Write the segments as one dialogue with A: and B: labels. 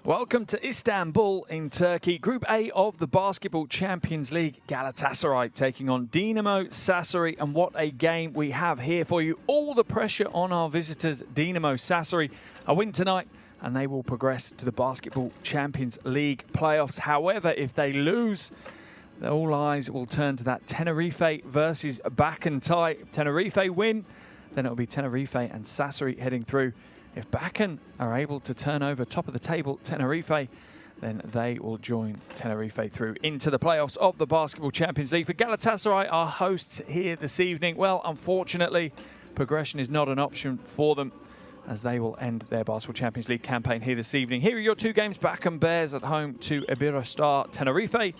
A: Welcome to Istanbul in Turkey. Group A of the Basketball Champions League. Galatasaray taking on Dinamo Sassari. And what a game we have here for you. All the pressure on our visitors, Dinamo Sassari. A win tonight and they will progress to the Basketball Champions League playoffs. However, if they lose, all eyes will turn to that Tenerife versus Bakken tie. If Tenerife win, then it will be Tenerife and Sassari heading through. If Bakken are able to turn over top of the table Tenerife, then they will join Tenerife through into the playoffs of the Basketball Champions League. For Galatasaray, our hosts here this evening, well, unfortunately, progression is not an option for them as they will end their Basketball Champions League campaign here this evening. Here are your two games. Bakken Bears at home to Iberostar Tenerife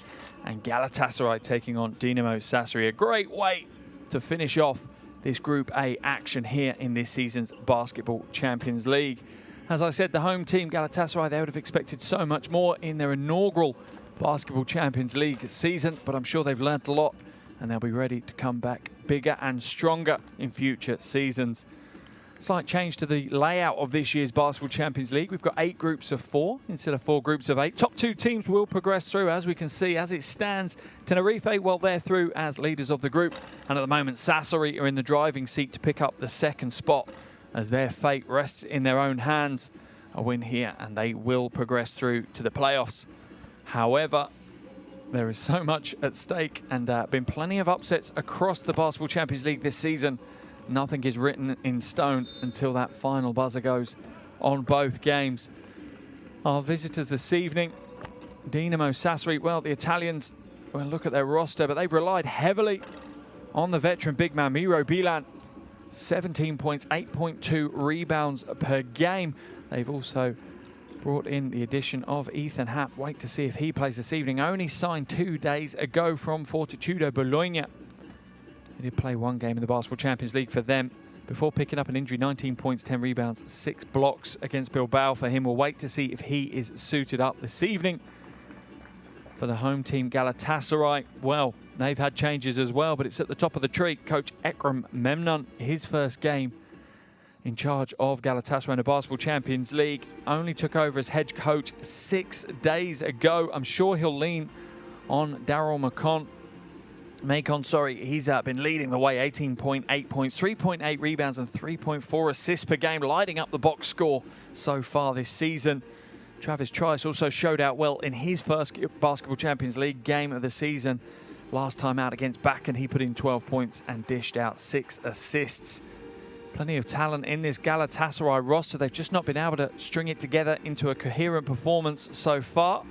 A: and Galatasaray taking on Dinamo Sassari. A great way to finish off this Group A action here in this season's Basketball Champions League. As I said, the home team, Galatasaray, they would have expected so much more in their inaugural Basketball Champions League season, but I'm sure they've learnt a lot and they'll be ready to come back bigger and stronger in future seasons. Slight change to the layout of this year's Basketball Champions League. We've got 8 groups of 4 instead of 4 groups of 8. Top 2 teams will progress through, as we can see. As it stands, Tenerife, well, they're through as leaders of the group. And at the moment, Sassari are in the driving seat to pick up the 2nd spot as their fate rests in their own hands. A win here and they will progress through to the playoffs. However, there is so much at stake and been plenty of upsets across the Basketball Champions League this season. Nothing is written in stone until that final buzzer goes on both games. Our visitors this evening, Dinamo Sassari. Well, the Italians, well, look at their roster, but they've relied heavily on the veteran big man, Miro Bilan. 17 points, 8.2 rebounds per game. They've also brought in the addition of Ethan Happ. Wait to see if he plays this evening. Only signed 2 days ago from Fortitudo Bologna. He did play 1 game in the Basketball Champions League for them before picking up an injury. 19 points, 10 rebounds, 6 blocks against Bilbao for him. We'll wait to see if he is suited up this evening. For the home team, Galatasaray, well, they've had changes as well, but it's at the top of the tree. Coach Ekrem Memnon, his first game in charge of Galatasaray in the Basketball Champions League, only took over as head coach 6 days ago. I'm sure he'll lean on Daryl Macon, he's been leading the way. 18.8 points, 3.8 rebounds and 3.4 assists per game, lighting up the box score so far this season. Travis Trice also showed out well in his first Basketball Champions League game of the season. Last time out against Bakken, he put in 12 points and dished out 6 assists. Plenty of talent in this Galatasaray roster. They've just not been able to string it together into a coherent performance so far.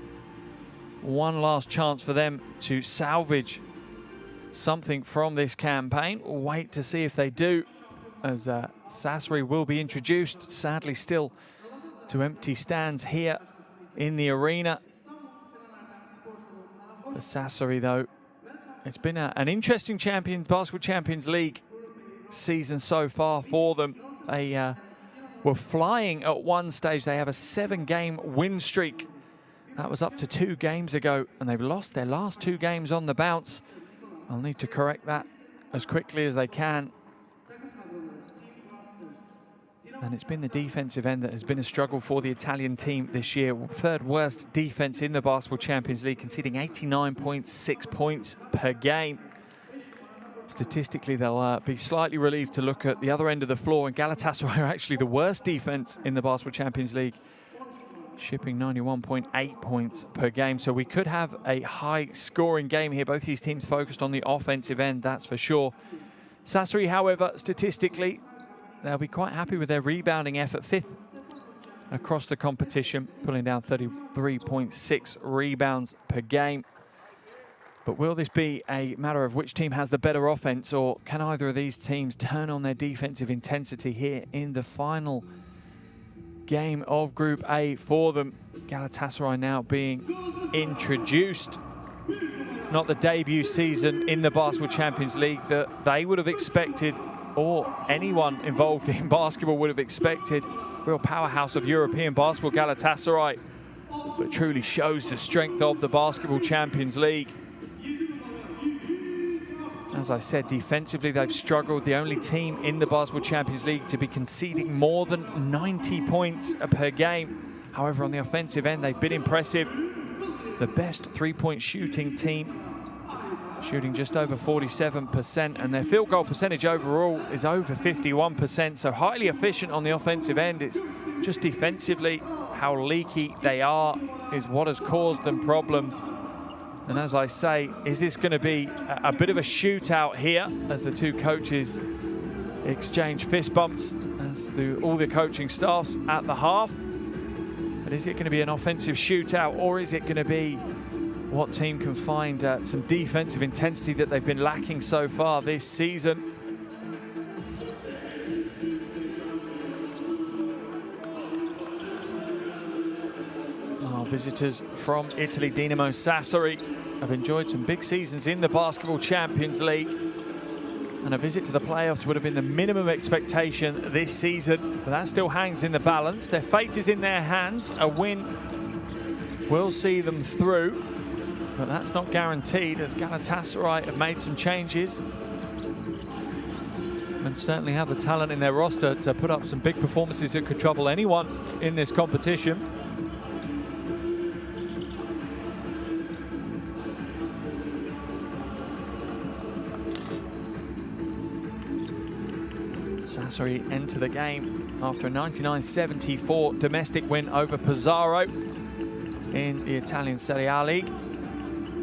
A: One last chance for them to salvage something from this campaign. We'll wait to see if they do, as Sassari will be introduced, sadly still to empty stands here in the arena. For Sassari, though, it's been an interesting Basketball Champions League season so far for them. They were flying at one stage. They have a 7-game win streak. That was up to 2 games ago, and they've lost their last 2 games on the bounce. I'll need to correct that as quickly as they can. And it's been the defensive end that has been a struggle for the Italian team this year. 3rd worst defense in the Basketball Champions League, conceding 89.6 points per game. Statistically, they'll be slightly relieved to look at the other end of the floor, and Galatasaray are actually the worst defense in the Basketball Champions League, shipping 91.8 points per game. So we could have a high-scoring game here. Both these teams focused on the offensive end, that's for sure. Sassari, however, statistically, they'll be quite happy with their rebounding effort. 5th across the competition, pulling down 33.6 rebounds per game. But will this be a matter of which team has the better offense, or can either of these teams turn on their defensive intensity here in the final game of Group A for them? Galatasaray now being introduced. Not the debut season in the Basketball Champions League that they would have expected, or anyone involved in basketball would have expected. Real powerhouse of European basketball, Galatasaray, but truly shows the strength of the Basketball Champions League. As I said, defensively they've struggled. The only team in the Basketball Champions League to be conceding more than 90 points per game. However, on the offensive end, they've been impressive. The best three-point shooting team, shooting just over 47%, and their field goal percentage overall is over 51%, so highly efficient on the offensive end. It's just defensively how leaky they are is what has caused them problems. And as I say, is this going to be a bit of a shootout here as the two coaches exchange fist bumps, as do all the coaching staffs at the half? But is it going to be an offensive shootout, or is it going to be what team can find some defensive intensity that they've been lacking so far this season? Our visitors from Italy, Dinamo Sassari, have enjoyed some big seasons in the Basketball Champions League, and a visit to the playoffs would have been the minimum expectation this season, but that still hangs in the balance. Their fate is in their hands. A win will see them through, but that's not guaranteed, as Galatasaray have made some changes and certainly have the talent in their roster to put up some big performances that could trouble anyone in this competition. Sassari enter the game after a 99-74 domestic win over Pesaro in the Italian Serie A League.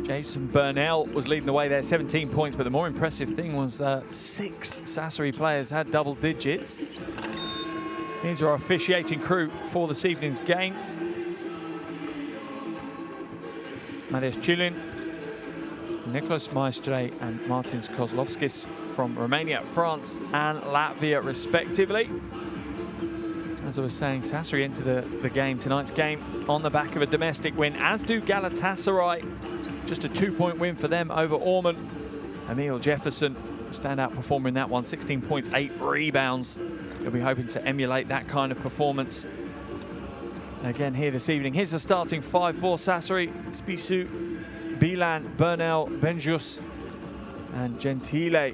A: Jason Burnell was leading the way there, 17 points, but the more impressive thing was 6 Sassari players had double digits. Here's our officiating crew for this evening's game. Mariusz Chilin, Nicholas Maestre and Martins Kozlovskis from Romania, France and Latvia respectively. As I was saying, Sassari enter the game, tonight's game, on the back of a domestic win, as do Galatasaray. Just a 2-point win for them over Ormond. Emil Jefferson, standout performer in that one, 16 points, 8 rebounds. He'll be hoping to emulate that kind of performance again here this evening. Here's the starting 5 for Sassari: Spisu, Bilan, Burnell, Benjus and Gentile.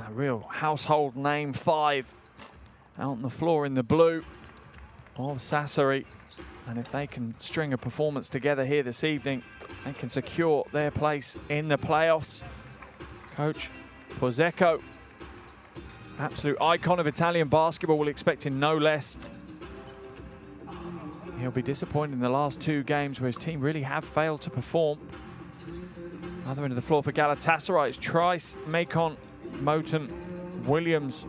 A: A real household name 5 out on the floor in the blue of Sassari. And if they can string a performance together here this evening, they can secure their place in the playoffs. Coach Pozecco, absolute icon of Italian basketball, will expect him no less. He'll be disappointed in the last 2 games where his team really have failed to perform. Other end of the floor for Galatasaray is Trice, Macon, Moten, Williams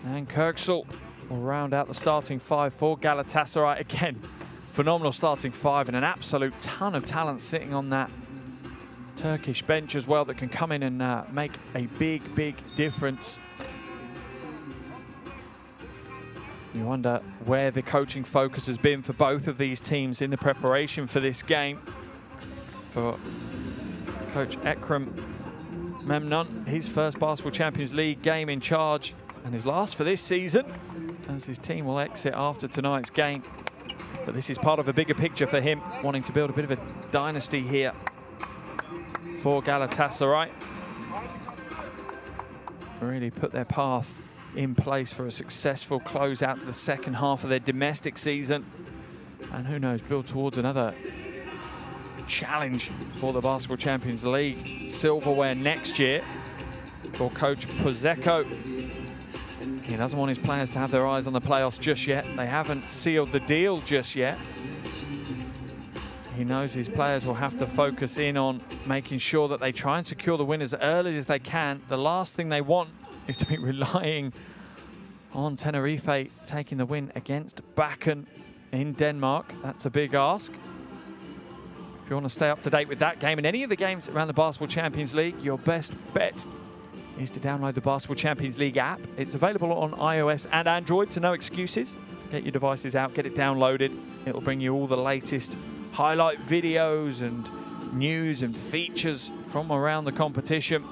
A: and Kirksall will round out the starting 5 for Galatasaray. Again, phenomenal starting 5 and an absolute ton of talent sitting on that Turkish bench as well that can come in and make a big, big difference. You wonder where the coaching focus has been for both of these teams in the preparation for this game. For Coach Ekrem Memnon, his first Basketball Champions League game in charge and his last for this season, as his team will exit after tonight's game. But this is part of a bigger picture for him, wanting to build a bit of a dynasty here for Galatasaray. Really put their path in place for a successful closeout to the second half of their domestic season. And who knows, build towards another challenge for the Basketball Champions League silverware next year for Coach Pozecco. He doesn't want his players to have their eyes on the playoffs just yet. They haven't sealed the deal just yet. He knows his players will have to focus in on making sure that they try and secure the win as early as they can. The last thing they want is to be relying on Tenerife taking the win against Bakken in Denmark. That's a big ask. If you want to stay up to date with that game and any of the games around the Basketball Champions League, your best bet is to download the Basketball Champions League app. It's available on iOS and Android, so no excuses. Get your devices out, get it downloaded. It'll bring you all the latest highlight videos and news and features from around the competition.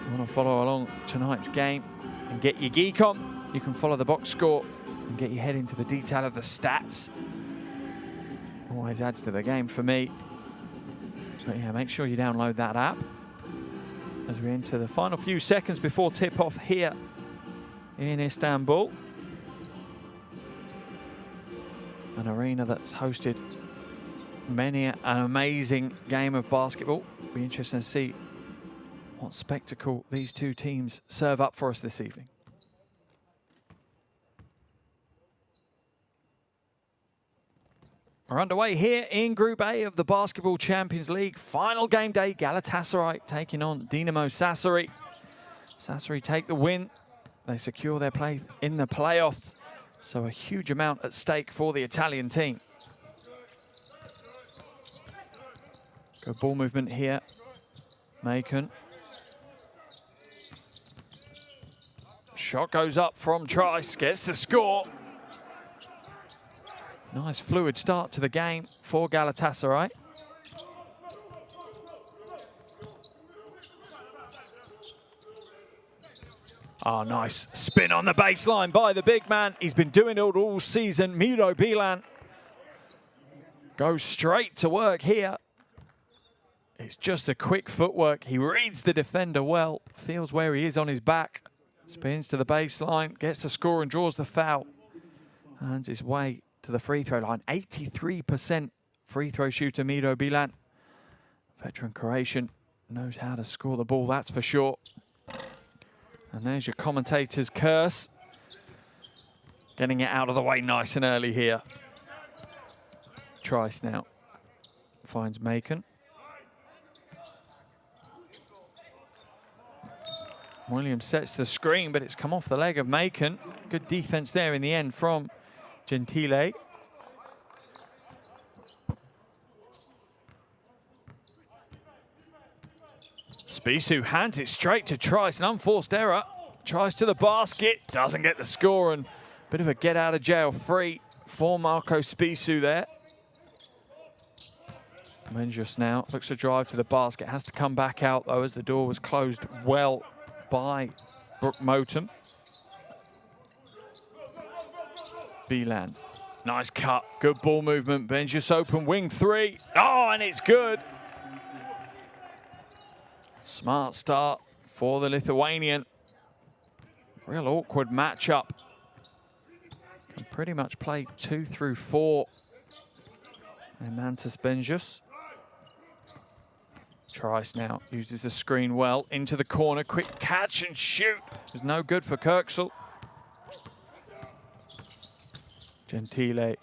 A: If you want to follow along tonight's game and get your geek on, you can follow the box score and get your head into the detail of the stats. Always adds to the game for me. But yeah, make sure you download that app as we enter the final few seconds before tip-off here in Istanbul. An arena that's hosted many an amazing game of basketball. Be interesting to see what spectacle these two teams serve up for us this evening. We're underway here in Group A of the Basketball Champions League. Final game day, Galatasaray taking on Dinamo Sassari. Sassari take the win. They secure their place in the playoffs. So a huge amount at stake for the Italian team. Good ball movement here. Macon. Shot goes up from Trice, gets the score. Nice fluid start to the game for Galatasaray. Oh, nice spin on the baseline by the big man. He's been doing it all season. Miro Bilan goes straight to work here. It's just a quick footwork. He reads the defender well, feels where he is on his back, spins to the baseline, gets the score and draws the foul. Earns his way to the free throw line. 83% free throw shooter Miro Bilan. Veteran Croatian knows how to score the ball, that's for sure. And there's your commentator's curse. Getting it out of the way nice and early here. Trice now finds Macon. Williams sets the screen, but it's come off the leg of Macon. Good defense there in the end from Gentile. Spissu hands it straight to Trice, an unforced error. Trice to the basket, doesn't get the score, and a bit of a get out of jail free for Marco Spissu there. Menjus now looks to drive to the basket, has to come back out though as the door was closed well by Brooke Motum. Bilan, nice cut, good ball movement. Menjus open wing three. Oh, and it's good. Smart start for the Lithuanian. Real awkward matchup. Can pretty much play 2 through 4. And Mantas Benjus. Trice now uses the screen well into the corner. Quick catch and shoot. Is no good for Kirksel. Gentile,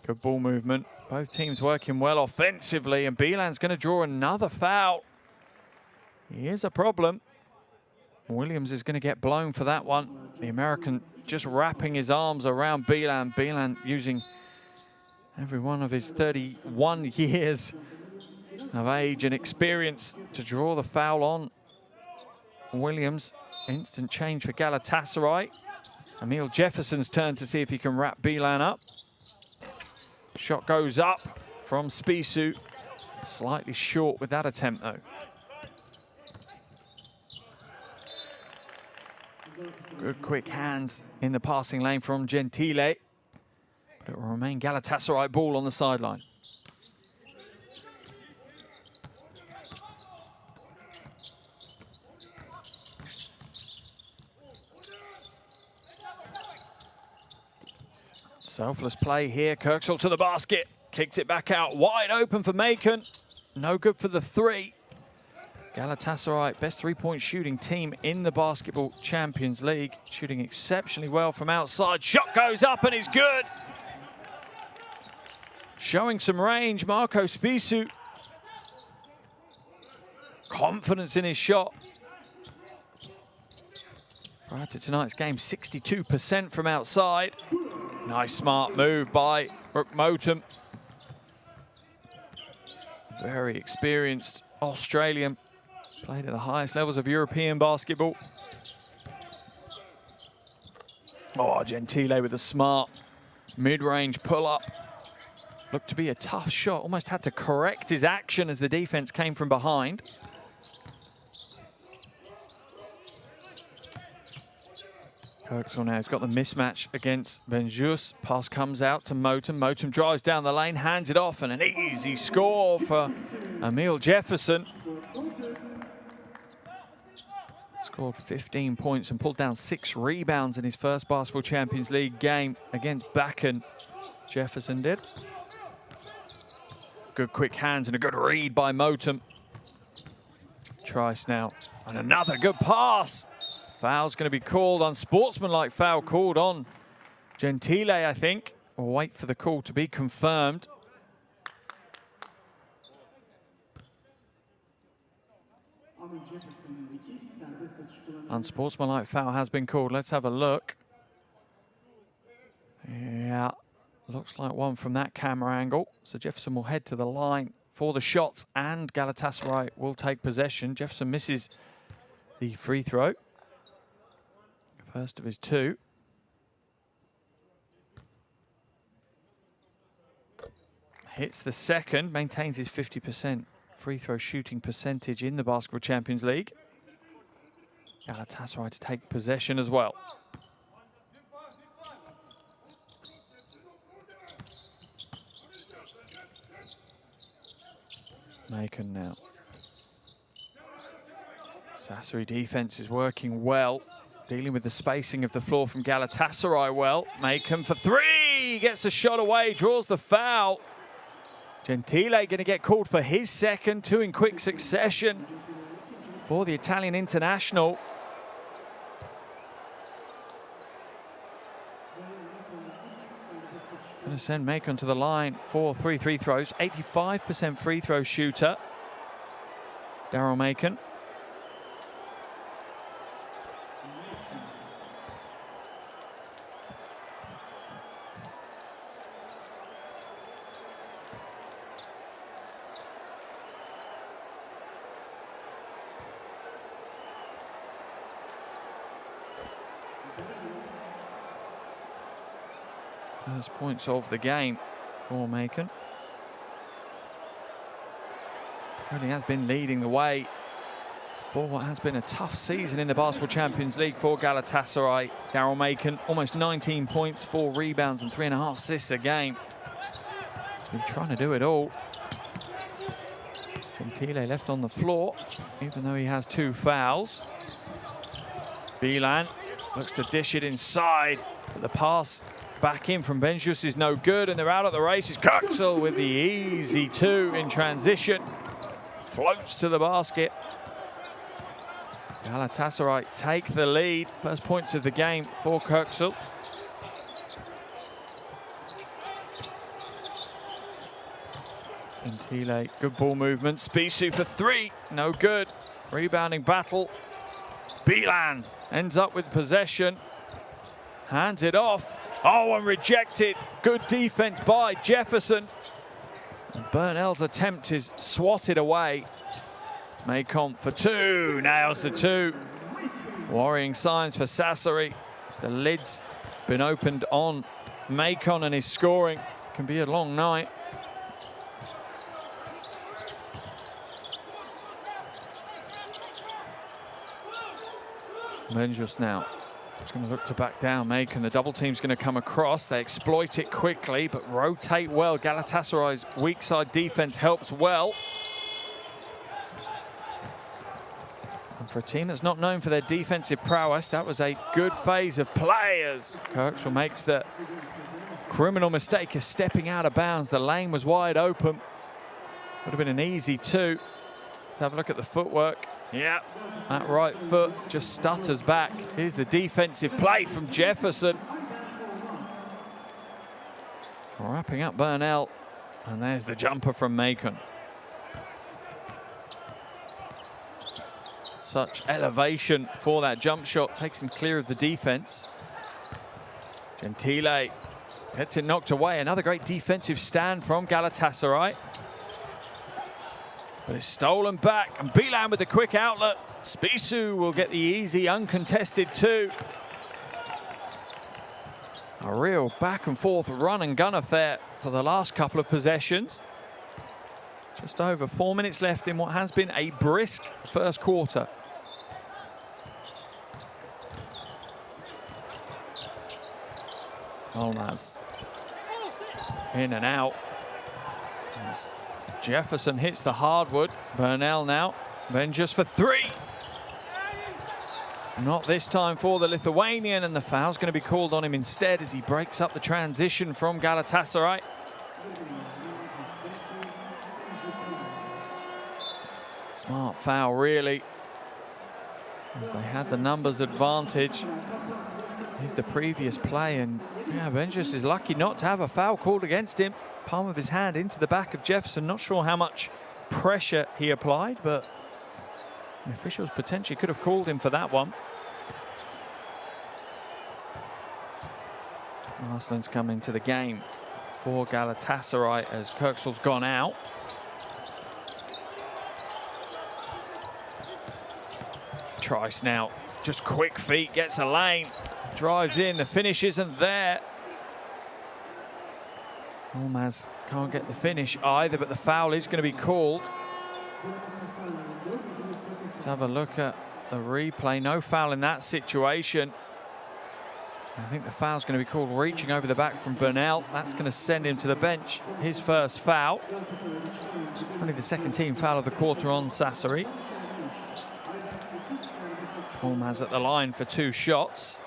A: good ball movement. Both teams working well offensively, and Bilan's going to draw another foul. Here's a problem. Williams is going to get blown for that one. The American just wrapping his arms around Bilan. Bilan using every one of his 31 years of age and experience to draw the foul on Williams. Instant change for Galatasaray. Emil Jefferson's turn to see if he can wrap Bilan up. Shot goes up from Spissu. Slightly short with that attempt though. Good quick hands in the passing lane from Gentile. But it will remain Galatasaray ball on the sideline. Selfless play here. Kirksel to the basket. Kicks it back out. Wide open for Macon. No good for the three. Galatasaray, best three-point shooting team in the Basketball Champions League. Shooting exceptionally well from outside. Shot goes up and is good. Showing some range, Marco Spissu. Confidence in his shot. Prior to tonight's game, 62% from outside. Nice smart move by Brooke Motum. Very experienced Australian. Played at the highest levels of European basketball. Oh, Gentile with a smart mid-range pull-up. Looked to be a tough shot. Almost had to correct his action as the defense came from behind. Kirksel now has got the mismatch against Benjus. Pass comes out to Motum. Motum drives down the lane, hands it off, and an easy score for Emil Jefferson. Scored 15 points and pulled down 6 rebounds in his first Basketball Champions League game against Banco. Jefferson did. Good quick hands and a good read by Motum. Trice now. And another good pass. Foul's going to be called. Unsportsmanlike foul called on Gentile, I think. We'll wait for the call to be confirmed. Unsportsmanlike foul has been called. Let's have a look. Yeah, looks like one from that camera angle. So Jefferson will head to the line for the shots and Galatasaray will take possession. Jefferson misses the free throw. First of his 2. Hits the second, maintains his 50% free throw shooting percentage in the Basketball Champions League. Galatasaray to take possession as well. Macon now. Sassari defense is working well, dealing with the spacing of the floor from Galatasaray well. Macon for 3, gets a shot away, draws the foul. Gentile going to get called for his second, 2 in quick succession for the Italian international. Going to send Macon to the line for 3 free throws. 85% free throw shooter, Daryl Macon. First points of the game for Macon. Really has been leading the way for what has been a tough season in the Basketball Champions League for Galatasaray. Daryl Macon, almost 19 points, 4 rebounds and 3.5 assists a game. He's been trying to do it all. Gentile left on the floor, even though he has 2 fouls. Bilan looks to dish it inside, but the pass back in from Benjus is no good, and they're out at the races. Kirksel with the easy 2 in transition. Floats to the basket. Galatasaray take the lead. First points of the game for Kirksel. Gentile, good ball movement. Spisu for 3, no good. Rebounding battle. Bilan ends up with possession. Hands it off. Oh, and rejected. Good defense by Jefferson. And Burnell's attempt is swatted away. Macon for 2, nails the 2. Worrying signs for Sassari. The lid's been opened on Macon and his scoring. Can be a long night. Benjus now. It's going to look to back down Macon. The double team's going to come across. They exploit it quickly, but rotate well. Galatasaray's weak side defense helps well. And for a team that's not known for their defensive prowess, that was a good phase of play as Kirksel makes the criminal mistake of stepping out of bounds. The lane was wide open. Would have been an easy 2. Let's have a look at the footwork. Yeah, that right foot just stutters back. Here's the defensive play from Jefferson. Wrapping up Burnell. And there's the jumper from Macon. Such elevation for that jump shot. Takes him clear of the defense. Gentile gets it knocked away. Another great defensive stand from Galatasaray. But it's stolen back, and Bilan with the quick outlet. Spisu will get the easy, uncontested 2. A real back and forth run and gun affair for the last couple of possessions. Just over 4 minutes left in what has been a brisk first quarter. Olnaz in and out. Jefferson hits the hardwood. Burnell now. Benjus for 3. Not this time for the Lithuanian, and the foul's going to be called on him instead as he breaks up the transition from Galatasaray. Smart foul, really, as they had the numbers advantage. Here's the previous play, and yeah, Benjus is lucky not to have a foul called against him. Palm of his hand into the back of Jefferson. Not sure how much pressure he applied, but the officials potentially could have called him for that one. Arslan's come into the game for Galatasaray as Kirksel's gone out. Trice now, just quick feet, gets a lane, drives in, the finish isn't there. Olmaz can't get the finish either, but the foul is going to be called. Let's have a look at the replay. No foul in that situation. I think the foul's going to be called reaching over the back from Bcl. That's going to send him to the bench. His first foul. Only the second team foul of the quarter on Sassari. Olmaz at the line for 2 shots.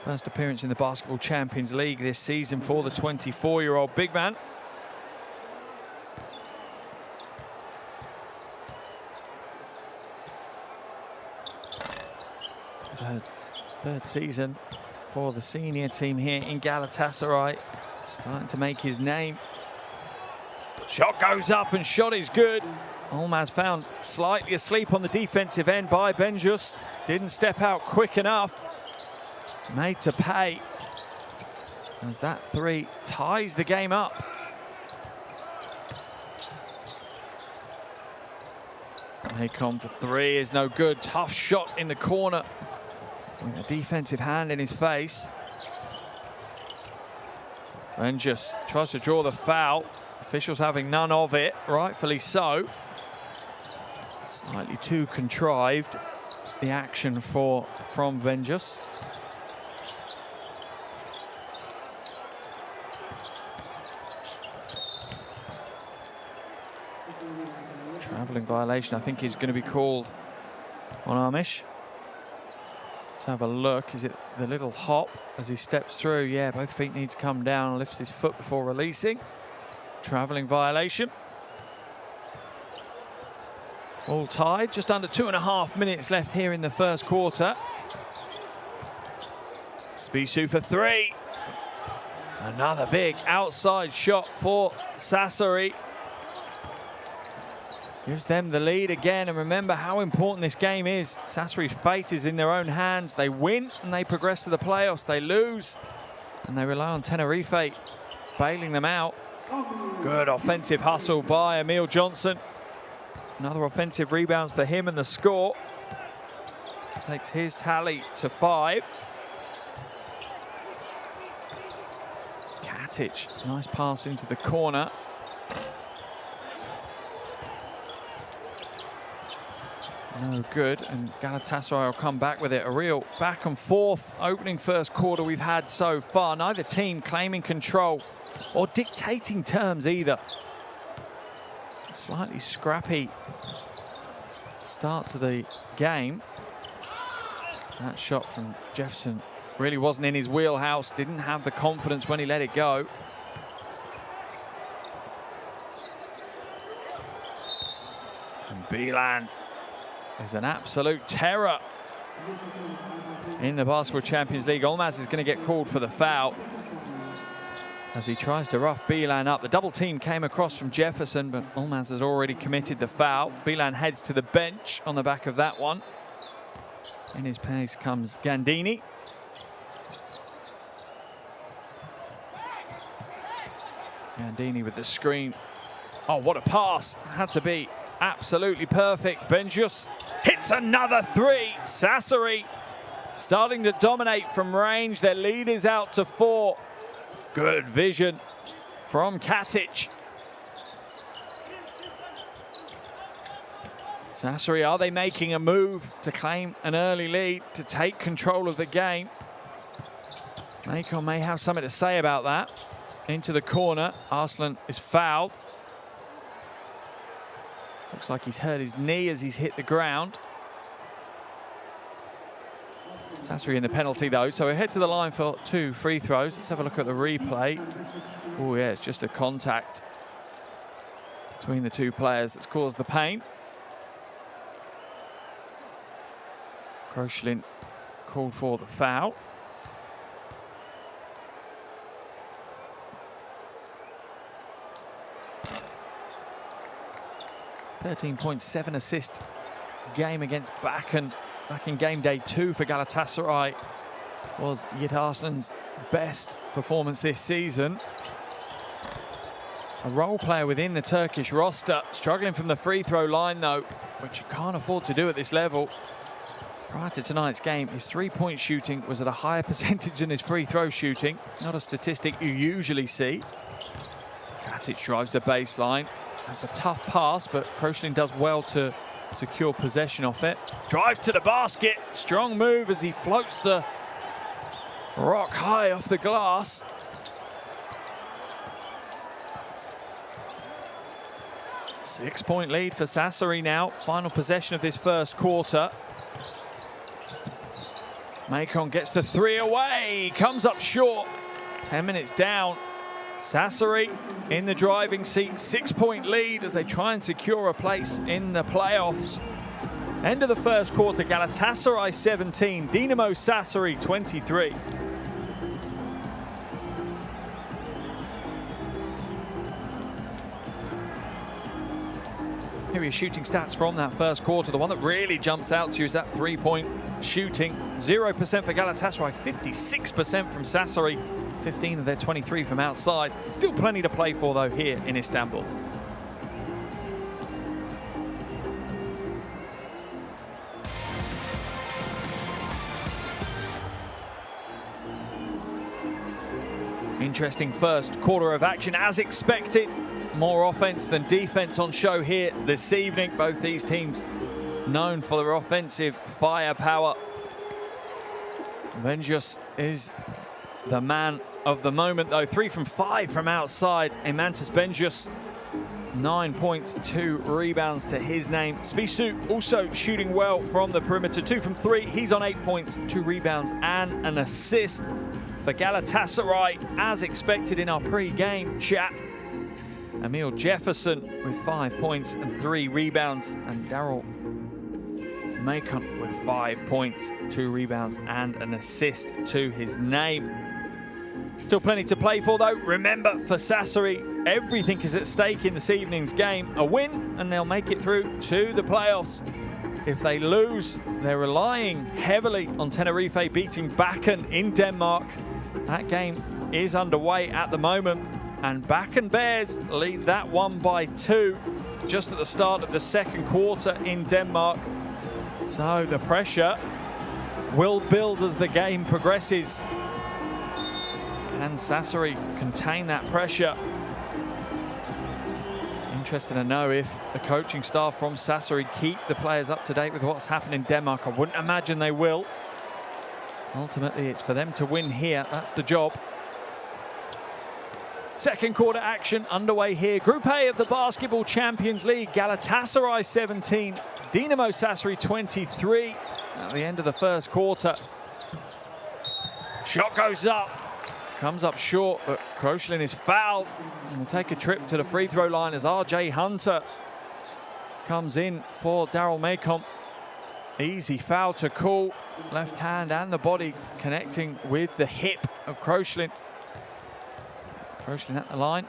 A: First appearance in the Basketball Champions League this season for the 24-year-old big man. Third season for the senior team here in Galatasaray. Starting to make his name. Shot goes up and shot is good. Olmaz found slightly asleep on the defensive end by Benjus. Didn't step out quick enough. Made to pay. As that 3 ties the game up. Maycom for 3 is no good. Tough shot in the corner with a defensive hand in his face. Benjus tries to draw the foul. Officials having none of it, rightfully so. Slightly too contrived, the action from Benjus. Travelling violation, I think, is going to be called on Amish. Let's have a look. Is it the little hop as he steps through? Yeah, both feet need to come down, lifts his foot before releasing. Travelling violation. All tied, just under 2.5 minutes left here in the first quarter. Spissu for 3. Another big outside shot for Sassari. Gives them the lead again, and remember how important this game is. Sassari's fate is in their own hands. They win and they progress to the playoffs. They lose and they rely on Tenerife bailing them out. Good offensive hustle by Emil Johnson. Another offensive rebound for him, and the score takes his tally to 5. Katic, nice pass into the corner. No good, and Galatasaray will come back with it. A real back and forth opening first quarter we've had so far. Neither team claiming control or dictating terms either. Slightly scrappy start to the game. That shot from Jefferson really wasn't in his wheelhouse. Didn't have the confidence when he let it go. And Bcl is an absolute terror in the Basketball Champions League. Olmaz is going to get called for the foul as he tries to rough Bcl up. The double team came across from Jefferson, but Olmaz has already committed the foul. Bcl heads to the bench on the back of that one. In his place comes Gandini. Gandini with the screen. Oh, what a pass. Had to be absolutely perfect. Benjus hits another 3. Sassari starting to dominate from range. Their lead is out to 4. Good vision from Katic. Sassari, are they making a move to claim an early lead, to take control of the game? Maycom may have something to say about that. Into the corner, Arslan is fouled. Looks like he's hurt his knee as he's hit the ground. Sassari in the penalty though, so we head to the line for 2 free throws. Let's have a look at the replay. Oh yeah, it's just a contact between the two players that's caused the pain. Kroshlin called for the foul. .7 assist game against Bakken back in game day 2 for Galatasaray was Yiğit Arslan's best performance this season. A role player within the Turkish roster, struggling from the free throw line though, which you can't afford to do at this level. Prior to tonight's game, his three-point shooting was at a higher percentage than his free throw shooting. Not a statistic you usually see. Katic drives the baseline. That's a tough pass, but Kroshlin does well to secure possession off it. Drives to the basket. Strong move as he floats the rock high off the glass. Six-point lead for Sassari now. Final possession of this first quarter. Macon gets the 3 away. Comes up short. 10 minutes down. Sassari in the driving seat, 6-point lead as they try and secure a place in the playoffs. End of the first quarter, Galatasaray 17, Dinamo Sassari 23. Here are your shooting stats from that first quarter. The one that really jumps out to you is that three-point shooting. 0% for Galatasaray, 56% from Sassari. 15 of their 23 from outside. Still plenty to play for though here in Istanbul. Interesting first quarter of action as expected. More offense than defense on show here this evening. Both these teams known for their offensive firepower. Benjus is the man of the moment though. 3 from 5 from outside. Emantas Benjus, 9 points, 2 rebounds to his name. Spisu also shooting well from the perimeter. 2 from 3. He's on 8 points, 2 rebounds and an assist for Galatasaray as expected in our pre-game chat. Emil Jefferson with 5 points and 3 rebounds, and Daryl Macon with 5 points, 2 rebounds and an assist to his name. Still plenty to play for though. Remember, for Sassari, everything is at stake in this evening's game. A win and they'll make it through to the playoffs. If they lose, they're relying heavily on Tenerife beating Bakken in Denmark. That game is underway at the moment, and Bakken Bears lead that one by 2 just at the start of the second quarter in Denmark. So the pressure will build as the game progresses. Can Sassari contain that pressure? Interested to know if the coaching staff from Sassari keep the players up to date with what's happened in Denmark. I wouldn't imagine they will. Ultimately, it's for them to win here. That's the job. Second quarter action underway here. Group A of the Basketball Champions League. Galatasaray 17, Dinamo Sassari 23 at the end of the first quarter. Shot goes up. Comes up short, but Kroshlin is fouled. And will take a trip to the free throw line as RJ Hunter comes in for Daryl Macon. Easy foul to call. Left hand and the body connecting with the hip of Kroshlin. Kroshlin at the line.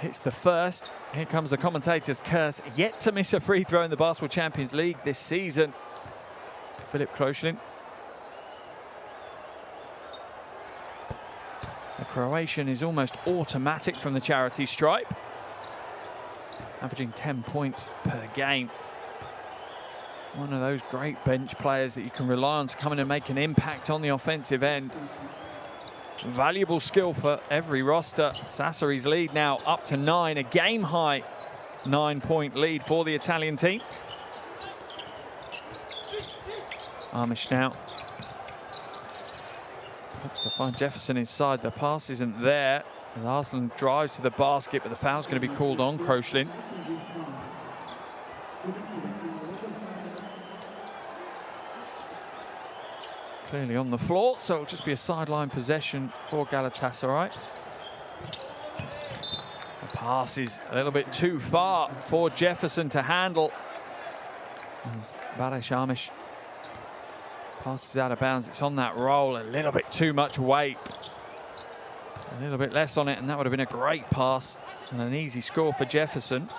A: Hits the first. Here comes the commentator's curse. Yet to miss a free throw in the Basketball Champions League this season. Philip Kroshlin. The Croatian is almost automatic from the charity stripe, averaging 10 points per game. One of those great bench players that you can rely on to come in and make an impact on the offensive end. Valuable skill for every roster. Sassari's lead now up to 9, a game-high 9-point lead for the Italian team. Amish now looks to find Jefferson inside. The pass isn't there. And Arslan drives to the basket, but the foul's going to be called on Kroshlin. clearly on the floor, so it'll just be a sideline possession for Galatasaray. The pass is a little bit too far for Jefferson to handle. As Barış passes out of bounds, it's on that roll, a little bit too much weight. A little bit less on it, and that would have been a great pass and an easy score for Jefferson.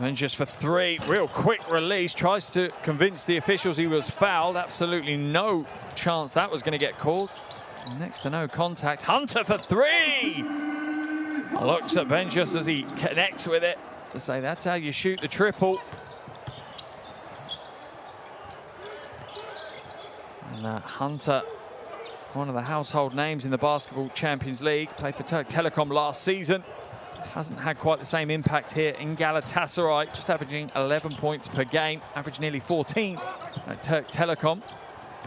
A: And just for three, real quick release, tries to convince the officials he was fouled. Absolutely no chance that was going to get called. Next to no contact. Hunter for three! Looks at Benjus as he connects with it to say that's how you shoot the triple. And Hunter, one of the household names in the Basketball Champions League, played for Turk Telekom last season. Hasn't had quite the same impact here in Galatasaray, just averaging 11 points per game, averaged nearly 14 at Turk Telekom,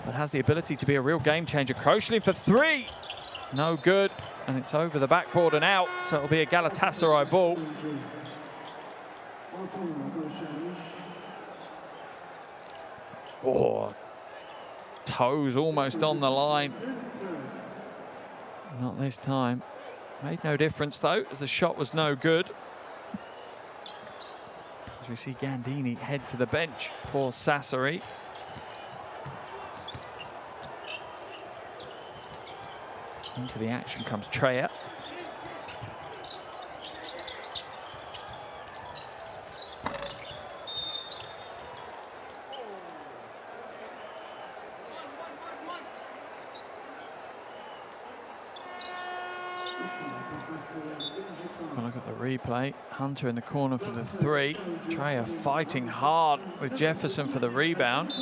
A: but has the ability to be a real game changer. Kroeschling for three, no good, and it's over the backboard and out, so it'll be a Galatasaray ball. Oh, toes almost on the line. Not this time. Made no difference though, as the shot was no good. As we see Gandini head to the bench for Sassari. Into the action comes Treya. Look at the replay. Hunter in the corner for the three. Treya fighting hard with Jefferson for the rebound.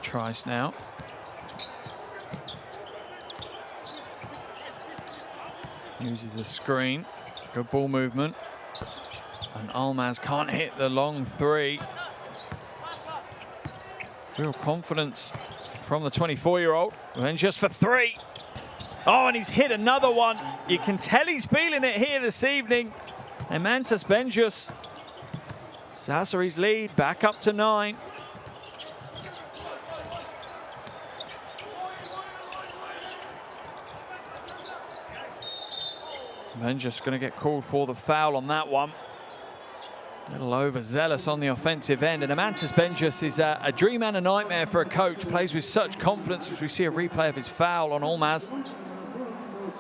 A: Trice now. Uses the screen. Good ball movement. And Almaz can't hit the long three. Real confidence from the 24-year-old. And just for three. Oh, and he's hit another one. You can tell he's feeling it here this evening. Emantas Benjus. Sassari's lead back up to 9. Benjus going to get called for the foul on that one. A little overzealous on the offensive end. And Emantas Benjus is a dream and a nightmare for a coach. Plays with such confidence as we see a replay of his foul on Almaz.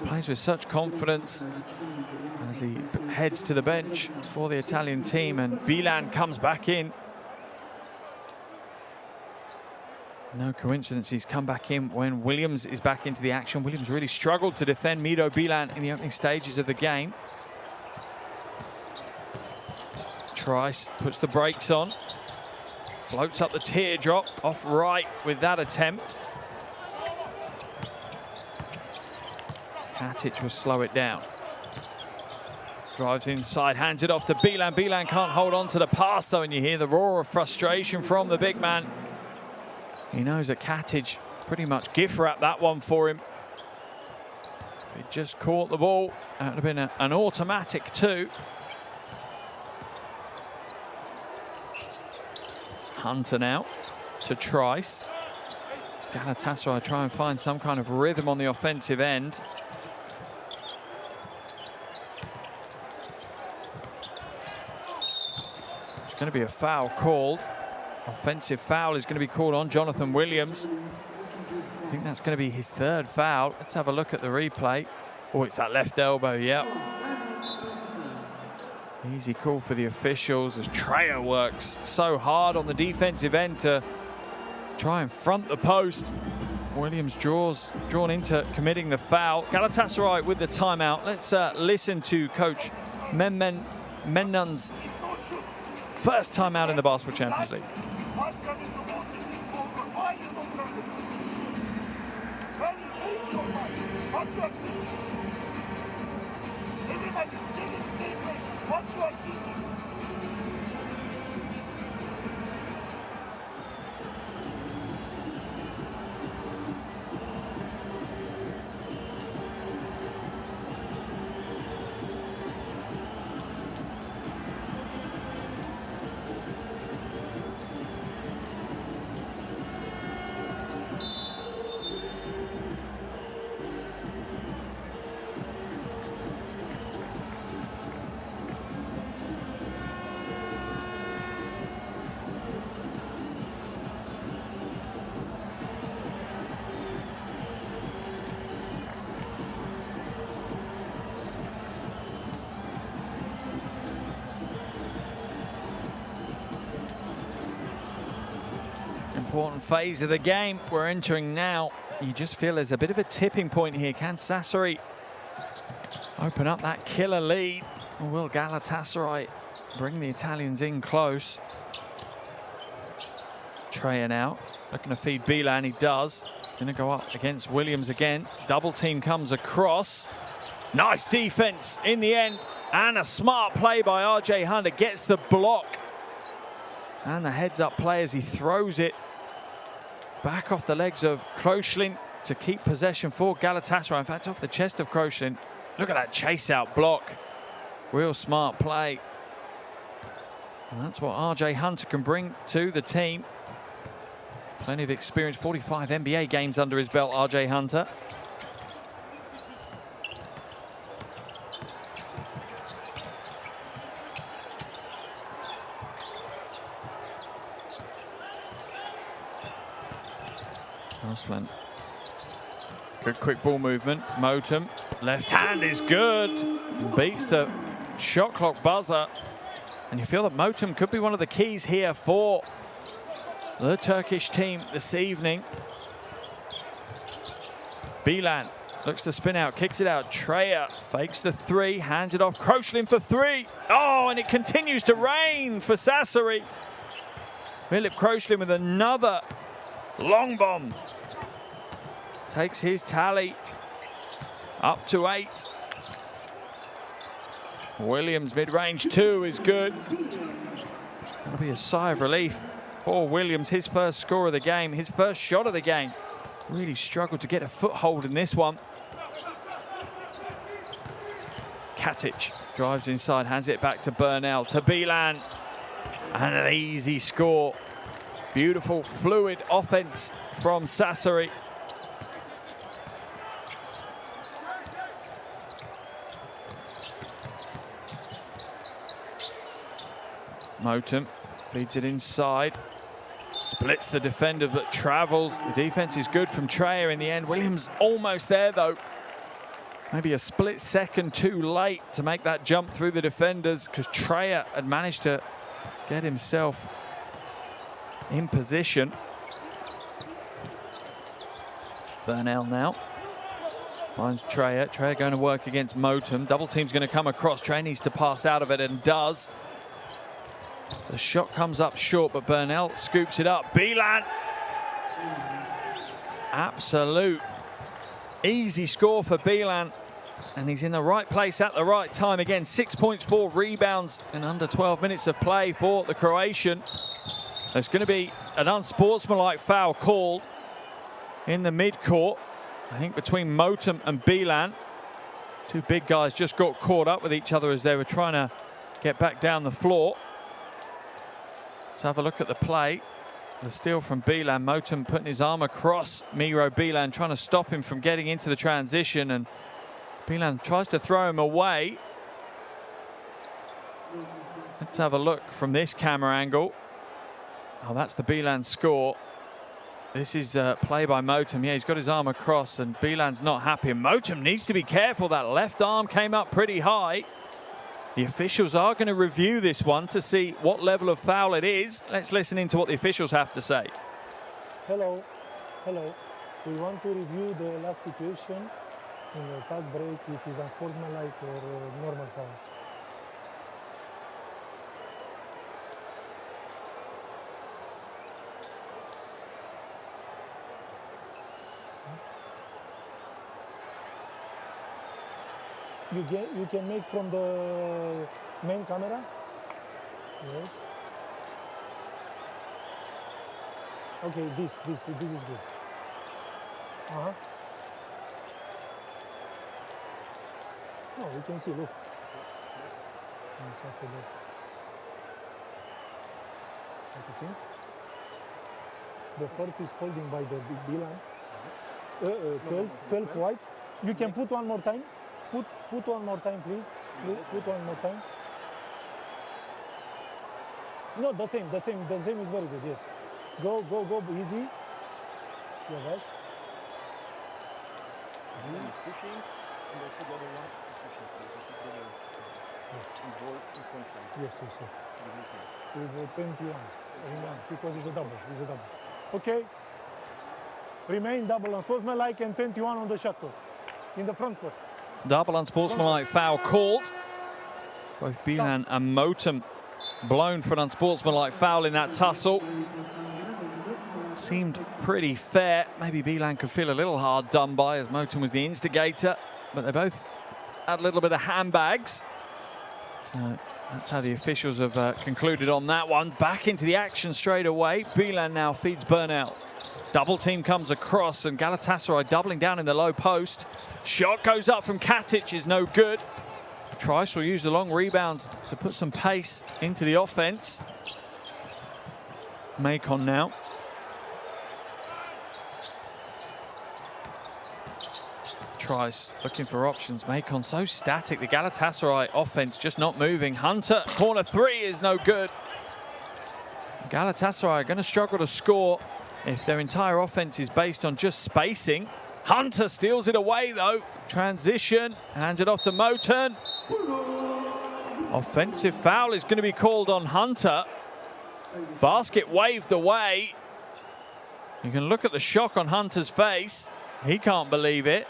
A: Plays with such confidence as he heads to the bench for the Italian team, and Wieland comes back in. No coincidence he's come back in when Williams is back into the action. Williams really struggled to defend Mido Wieland in the opening stages of the game. Trice puts the brakes on, floats up the teardrop, off right with that attempt. Katic will slow it down. Drives inside, hands it off to Wieland. Wieland can't hold on to the pass though, and you hear the roar of frustration from the big man. He knows that Katic pretty much gift wrapped that one for him. If he'd just caught the ball, that would have been an automatic too. Hunter now to Trice. Galatasaray try and find some kind of rhythm on the offensive end. There's going to be a foul called. Offensive foul is going to be called on Jonathan Williams. I think that's going to be his third foul. Let's have a look at the replay. Oh, it's that left elbow, yep. Easy call for the officials as Treya works so hard on the defensive end to try and front the post. Williams drawn into committing the foul. Galatasaray with the timeout. Let's listen to Coach Mennon's first timeout in the Basketball Champions League. important phase of the game we're entering now. You just feel there's a bit of a tipping point here. Can Sassari open up that killer lead? Or will Galatasaray bring the Italians in close? Treya now looking to feed Bcl, he does. Gonna go up against Williams again. Double team comes across. Nice defense in the end. And a smart play by RJ Hunter, gets the block. And the heads up play as he throws it back off the legs of Kroshlin to keep possession for Galatasaray. In fact, off the chest of Kroshlin. Look at that chase out block. Real smart play. And that's what RJ Hunter can bring to the team. Plenty of experience, 45 NBA games under his belt, RJ Hunter. Osland. Good quick ball movement. Motum, left hand is good. Beats the shot clock buzzer. And you feel that Motum could be one of the keys here for the Turkish team this evening. Bcl looks to spin out, kicks it out. Treya fakes the three, hands it off. Kroshlin for three. Oh, and it continues to rain for Sassari. Philip Kroshlin with another long bomb. Takes his tally up to 8. Williams mid-range 2 is good. That'll be a sigh of relief for Williams. His first score of the game, his first shot of the game. Really struggled to get a foothold in this one. Katic drives inside, hands it back to Burnell, to Bcl. And an easy score. Beautiful, fluid offense from Sassari. Motum feeds it inside. Splits the defender, but travels. The defense is good from Treya in the end. Williams almost there, though. Maybe a split second too late to make that jump through the defenders, because Treya had managed to get himself in position. Burnell now finds Treya. Treya going to work against Motum. Double team's going to come across. Treya needs to pass out of it and does. The shot comes up short, but Burnell scoops it up. Bcl. Absolute easy score for Bcl. And he's in the right place at the right time. Again, 6 points, 4 rebounds in under 12 minutes of play for the Croatian. There's going to be an unsportsmanlike foul called in the mid-court, I think between Motum and Bcl. Two big guys just got caught up with each other as they were trying to get back down the floor. Let's have a look at the play. The steal from Bcl. Motum putting his arm across Miro Bcl, trying to stop him from getting into the transition, and Bcl tries to throw him away. Let's have a look from this camera angle. Oh, that's the Bcl score. This is a play by Motum. Yeah, he's got his arm across, and Bcl's not happy. And Motum needs to be careful. That left arm came up pretty high. The officials are going to review this one to see what level of foul it is. Let's listen into what the officials have to say.
B: Hello. We want to review the last situation in the fast break, if it's unsportsmanlike or normal foul. You can make from the main camera. Yes. Okay, this is good. No, we can see. Look. After that. What do you think? The first is holding by the Bcl. 12 white. You can put one more time. Put one more time, please. Put one more time. No, the same is very good, yes. Go, easy. Yeah,
C: One is pushing, and also the other one is pushing. So this is the ball in front side.
B: Yes. With 21. Because it's a double. Okay? Remain double unsportsmanlike and 21 on the shot clock. In the front court.
A: Double unsportsmanlike foul called. Both Bcl and Motum blown for an unsportsmanlike foul in that tussle. Seemed pretty fair. Maybe Bcl could feel a little hard done by as Motum was the instigator, but they both had a little bit of handbags. So that's how the officials have concluded on that one. Back into the action straight away. Bcl now feeds Bernal. Double team comes across and Galatasaray doubling down in the low post. Shot goes up from Katic, is no good. Trice will use the long rebound to put some pace into the offense. Macon now. Trice looking for options. Macon so static. The Galatasaray offense just not moving. Hunter, corner three is no good. Galatasaray are going to struggle to score if their entire offense is based on just spacing. Hunter steals it away though. Transition, hands it off to Moton. Offensive foul is going to be called on Hunter. Basket waved away. You can look at the shock on Hunter's face. He can't believe it.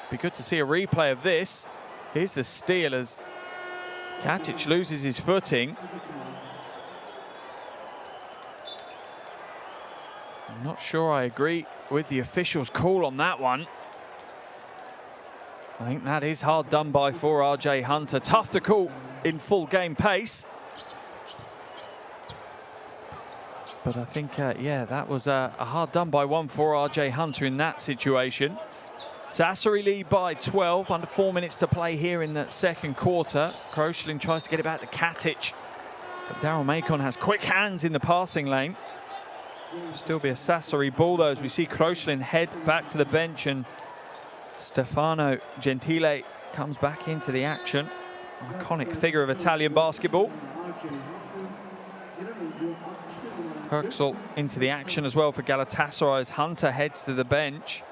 A: Be good to see a replay of this. Here's the steal as Katic loses his footing. I'm not sure I agree with the officials' call on that one. I think that is hard done by for RJ Hunter. Tough to call in full game pace. But I think, yeah, that was a hard done by one for RJ Hunter in that situation. Sassari lead by 12, under 4 minutes to play here in the second quarter. Kroshlin tries to get it back to Katic, but Daryl Macon has quick hands in the passing lane. Still be a Sassari ball though as we see Kroshlin head back to the bench and Stefano Gentile comes back into the action. Iconic figure of Italian basketball. Kirksall into the action as well for Galatasaray as Hunter heads to the bench.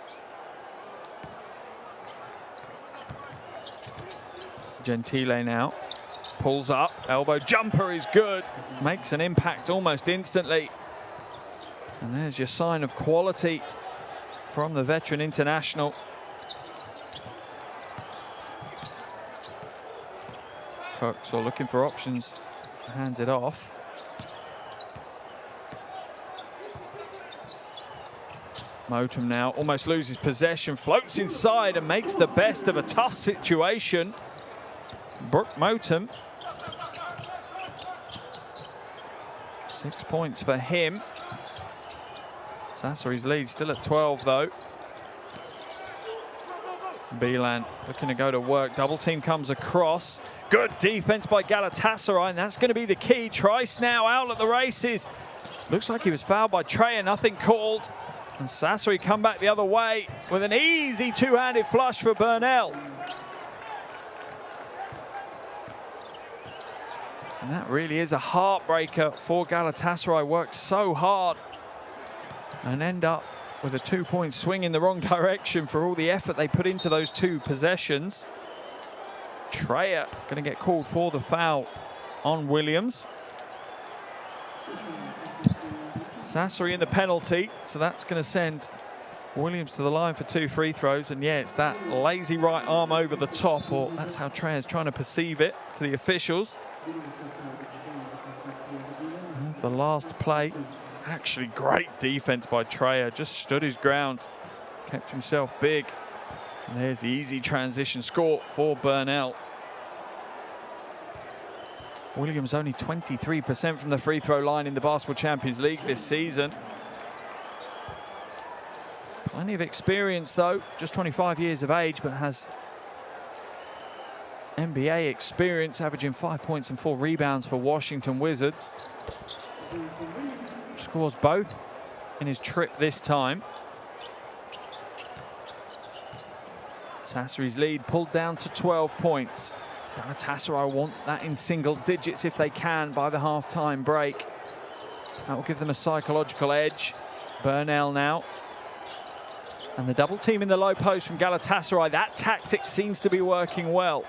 A: Gentile now pulls up, elbow jumper is good, makes an impact almost instantly. And there's your sign of quality from the veteran international. Kirksall looking for options, hands it off. Motum now almost loses possession, floats inside and makes the best of a tough situation. Brooke Motum. 6 points for him. Sassari's lead still at 12 though. Bcl looking to go to work. Double team comes across. Good defense by Galatasaray, and that's going to be the key. Trice now out at the races. Looks like he was fouled by Treya, nothing called. And Sassari come back the other way with an easy two-handed flush for Bernal. And that really is a heartbreaker for Galatasaray. Worked so hard and end up with a 2-point swing in the wrong direction for all the effort they put into those two possessions. Treya going to get called for the foul on Williams. Sassari in the penalty, so that's going to send Williams to the line for 2 free throws. And yeah, it's that lazy right arm over the top, or that's how Treya's trying to perceive it to the officials. That's the last play. Actually, great defense by Treya. Just stood his ground, kept himself big. And there's the easy transition score for Bernal. Williams only 23% from the free throw line in the Basketball Champions League this season. Plenty of experience though, just 25 years of age, but has NBA experience, averaging 5 points and 4 rebounds for Washington Wizards. Scores both in his trip this time. Sassari's lead pulled down to 12 points. Galatasaray want that in single digits if they can by the half-time break. That will give them a psychological edge. Bernal now. And the double team in the low post from Galatasaray. That tactic seems to be working well.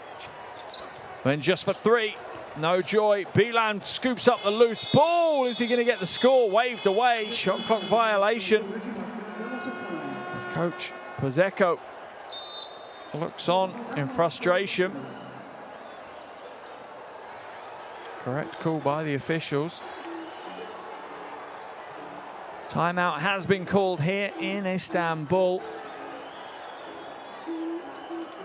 A: And just for 3, No joy. Bcl scoops up the loose ball. Is he going to get the score? Waved away. Shot clock violation. As coach Pozeko looks on in frustration. Correct call by the officials. Timeout has been called here in Istanbul.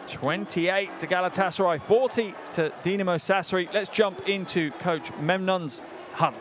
A: 28 to Galatasaray, 40 to Dinamo Sassari. Let's jump into Coach Memnun's huddle.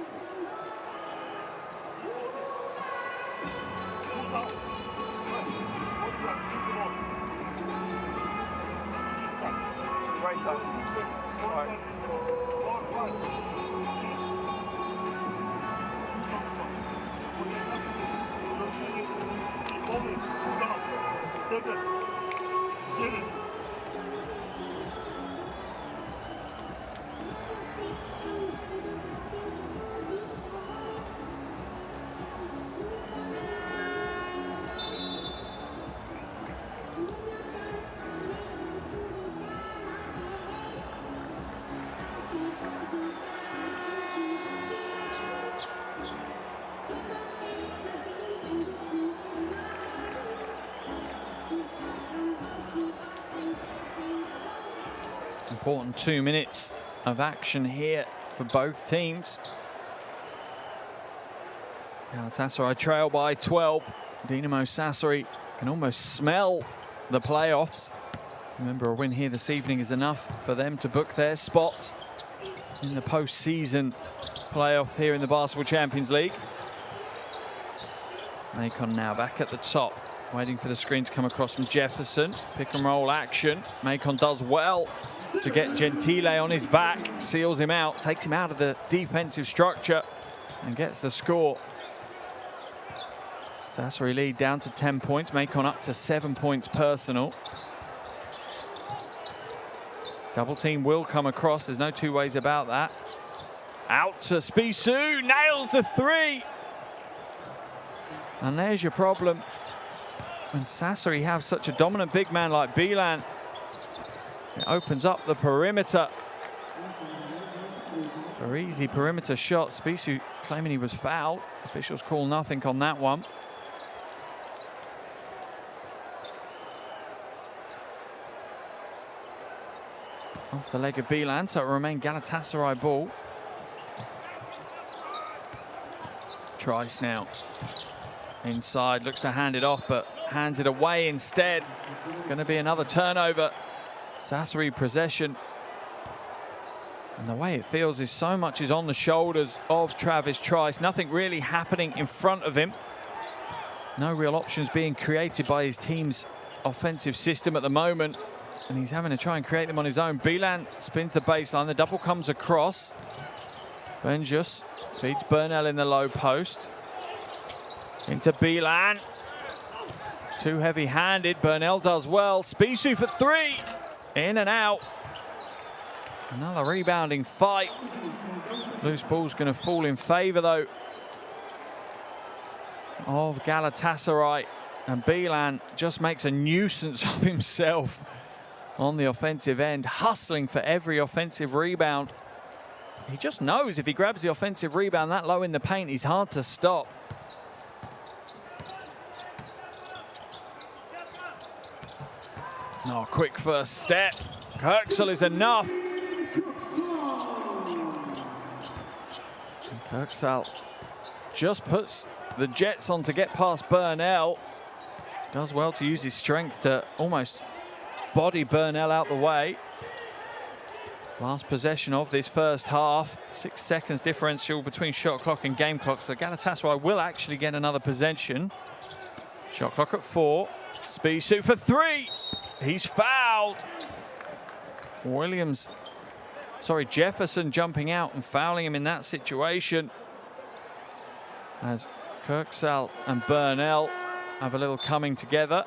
A: Important 2 minutes of action here for both teams. Galatasaray trail by 12. Dinamo Sassari can almost smell the playoffs. Remember, a win here this evening is enough for them to book their spot in the post-season playoffs here in the Basketball Champions League. Macon now back at the top, waiting for the screen to come across from Jefferson. Pick and roll action. Macon does well to get Gentile on his back, seals him out, takes him out of the defensive structure and gets the score. Sassari lead down to 10 points, Macon up to 7 points personal. Double team will come across, there's no two ways about that. Out to Spisou, nails the three. And there's your problem. When Sassari have such a dominant big man like Bcl, it opens up the perimeter. For easy perimeter shot. Spisou claiming he was fouled. Officials call nothing on that one. Off the leg of Bcl, so it will remain Galatasaray ball. Trice now. Inside, looks to hand it off, but hands it away instead. It's going to be another turnover. Sassari possession. And the way it feels is so much is on the shoulders of Travis Trice. Nothing really happening in front of him. No real options being created by his team's offensive system at the moment. And he's having to try and create them on his own. Bcl spins the baseline. The double comes across. Benjus feeds Burnell in the low post. Into Bcl. Too heavy-handed. Burnell does well. Spisou for three. In and out. Another rebounding fight. Loose ball's going to fall in favour, though, of Galatasaray. And Bcl just makes a nuisance of himself on the offensive end, hustling for every offensive rebound. He just knows if he grabs the offensive rebound that low in the paint, he's hard to stop. Oh, quick first step. Kirksall is enough. And Kirksall just puts the Jets on to get past Burnell. Does well to use his strength to almost body Burnell out the way. Last possession of this first half. 6 seconds differential between shot clock and game clock. So Galatasaray will actually get another possession. Shot clock at 4. Spisou for three. He's fouled. Jefferson jumping out and fouling him in that situation. As Kirksall and Burnell have a little coming together.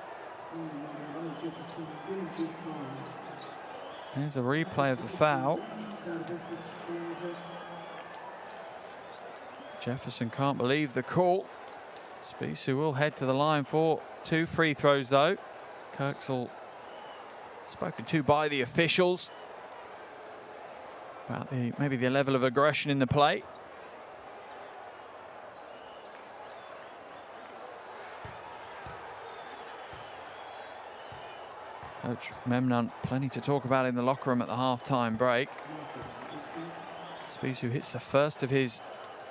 A: There's a replay of the foul. Jefferson can't believe the call. Spisou will head to the line for 2 free throws, though. Kirksall spoken to by the officials. about maybe the level of aggression in the play. Coach Memnon, plenty to talk about in the locker room at the half-time break. Spissu hits the first of his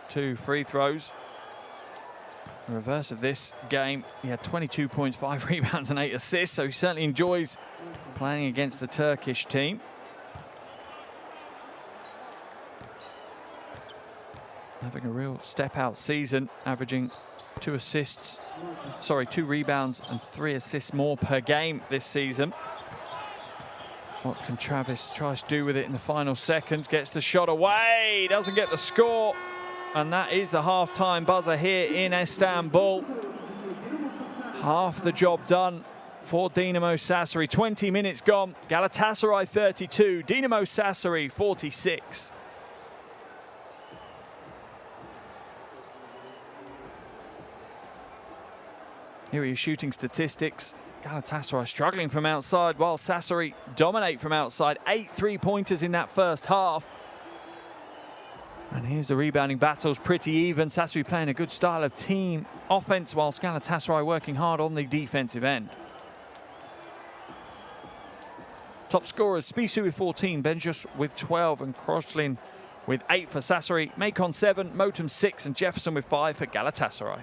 A: 2 free throws. The reverse of this game, he had 22 points, 5 rebounds and 8 assists, so he certainly enjoys playing against the Turkish team. Having a real step-out season, averaging 2 rebounds and 3 assists more per game this season. What can Travis try to do with it in the final seconds? Gets the shot away, doesn't get the score. And that is the half-time buzzer here in Istanbul. Half the job done for Dinamo Sassari. 20 minutes gone. Galatasaray 32, Dinamo Sassari 46. Here are your shooting statistics. Galatasaray struggling from outside while Sassari dominate from outside. 8 3-pointers in that first half. And here's the rebounding battles, pretty even. Sassari playing a good style of team offense whilst Galatasaray working hard on the defensive end. Top scorers, Spissu with 14, Benjus with 12 and Kroslin with 8 for Sassari. Macon 7, Motum 6 and Jefferson with 5 for Galatasaray.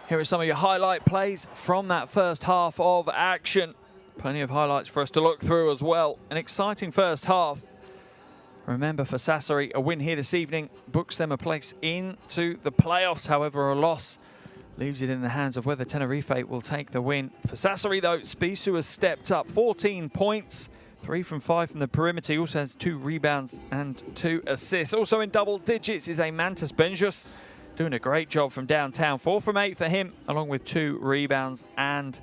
A: Here are some of your highlight plays from that first half of action. Plenty of highlights for us to look through as well. An exciting first half. Remember, for Sassari, a win here this evening books them a place into the playoffs. However, a loss leaves it in the hands of whether Tenerife will take the win. For Sassari, though, Spissu has stepped up. 14 points, 3 from 5 from the perimeter. He also has 2 rebounds and 2 assists. Also in double digits is a Mantas Benjus, doing a great job from downtown. 4 from 8 for him, along with 2 rebounds and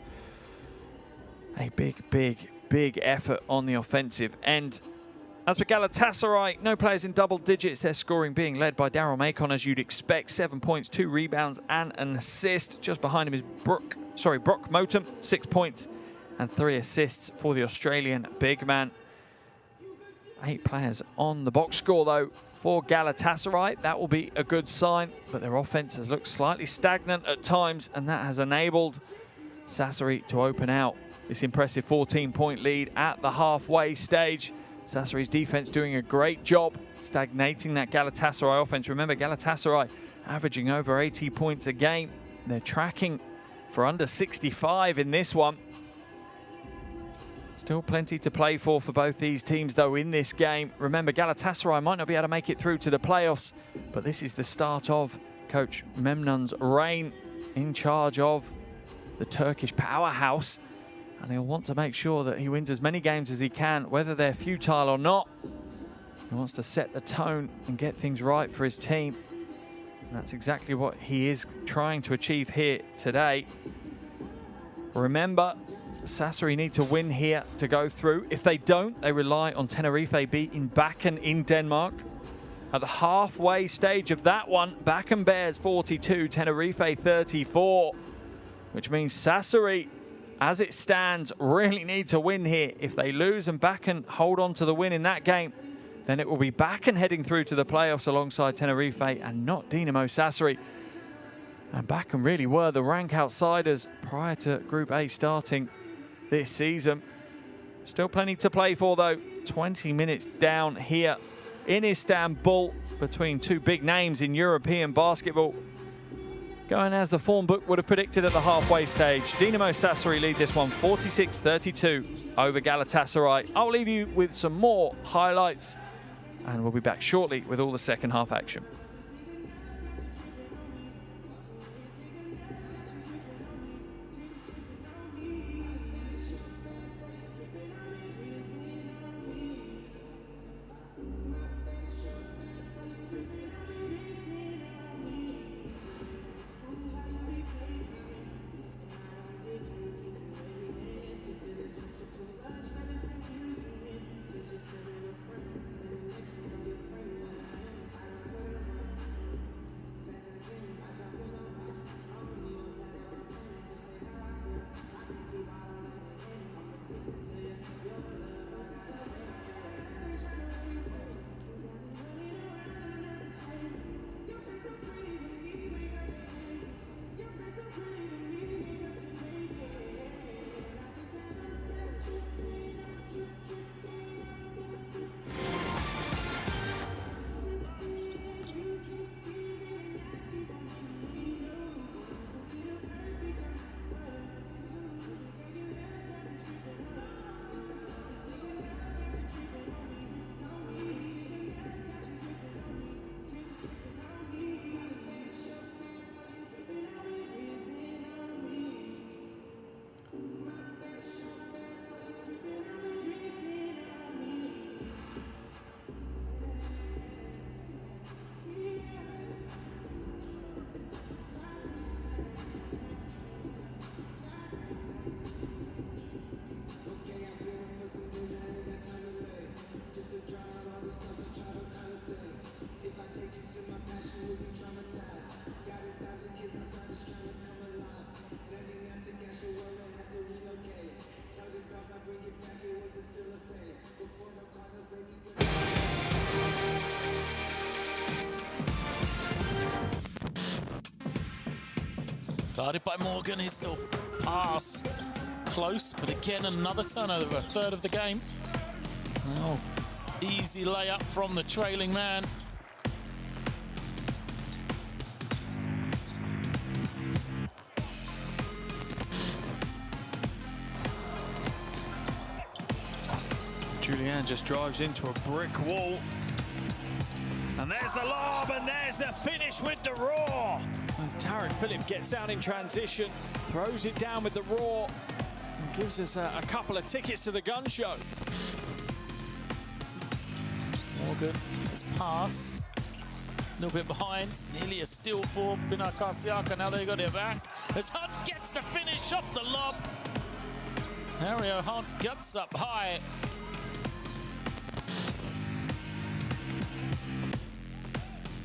A: a big effort on the offensive end. As for Galatasaray, no players in double digits. Their scoring being led by Daryl Macon, as you'd expect. 7 points, 2 rebounds and an assist. Just behind him is Brock Motum, 6 points and 3 assists for the Australian big man. 8 players on the box score, though, for Galatasaray. That will be a good sign, but their offense has looked slightly stagnant at times, and that has enabled Sassari to open out this impressive 14-point lead at the halfway stage. Sassari's defense doing a great job stagnating that Galatasaray offense. Remember, Galatasaray averaging over 80 points a game. They're tracking for under 65 in this one. Still plenty to play for both these teams, though, in this game. Remember, Galatasaray might not be able to make it through to the playoffs, but this is the start of Coach Memnon's reign in charge of the Turkish powerhouse, and he'll want to make sure that he wins as many games as he can, whether they're futile or not. He wants to set the tone and get things right for his team, and that's exactly what he is trying to achieve here today. Remember, Sassari need to win here to go through. If they don't, they rely on Tenerife beating Bakken in Denmark. At the halfway stage of that one, Bakken Bears 42, Tenerife 34, which means Sassari, as it stands, really need to win here. If they lose and Bakken hold on to the win in that game, then it will be Bakken heading through to the playoffs alongside Tenerife and not Dinamo Sassari. And Bakken really were the rank outsiders prior to Group A starting this season. Still plenty to play for, though. 20 minutes down here in Istanbul between 2 big names in European basketball. Going as the form book would have predicted at the halfway stage. Dinamo Sassari lead this one 46-32 over Galatasaray. I'll leave you with some more highlights, and we'll be back shortly with all the second half action.
D: Guarded by Morgan, his little pass. Close, but again, another turnover, a third of the game. Oh, easy layup from the trailing man.
A: Julian just drives into a brick wall. And there's the lob, and there's the finish with the raw. As Taryn Phillip gets out in transition, throws it down with the raw, and gives us a couple of tickets to the gun show.
D: Morgan, his pass. A little bit behind, nearly a steal for Binar Kasiaka. Now they got it back. As Hunt gets the finish off the lob. Mario Hunt guts up high.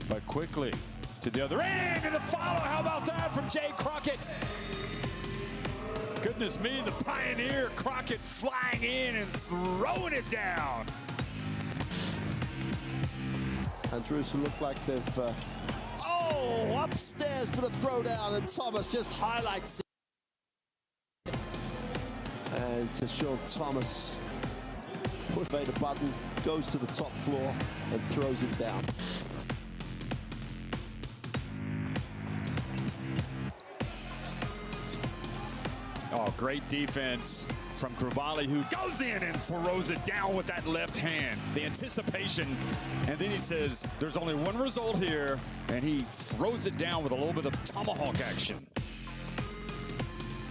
E: But quickly to the other end, and the follow. How about that from Jay Crockett? Goodness me, the pioneer Crockett flying in and throwing it down.
F: And Jerusalem look like they've, upstairs for the throwdown, and Thomas just highlights it. And to Sean Thomas, push the button, goes to the top floor and throws it down.
E: Oh, great defense from Krivali, who goes in and throws it down with that left hand. The anticipation, and then he says, there's only one result here, and he throws it down with a little bit of tomahawk action.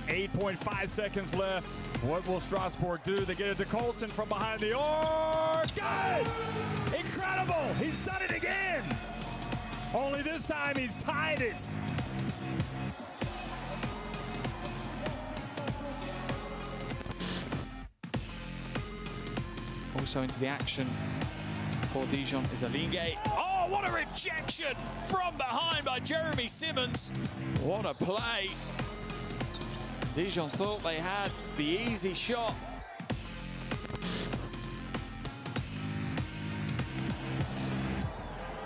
E: 8.5 seconds left. What will Strasbourg do? They get it to Colson from behind the arc. Good! Incredible! He's done it again! Only this time he's tied it.
A: Also into the action for Dijon is Alinge. Oh, what a rejection from behind by Jeremy Simmons. What a play. Dijon thought they had the easy shot.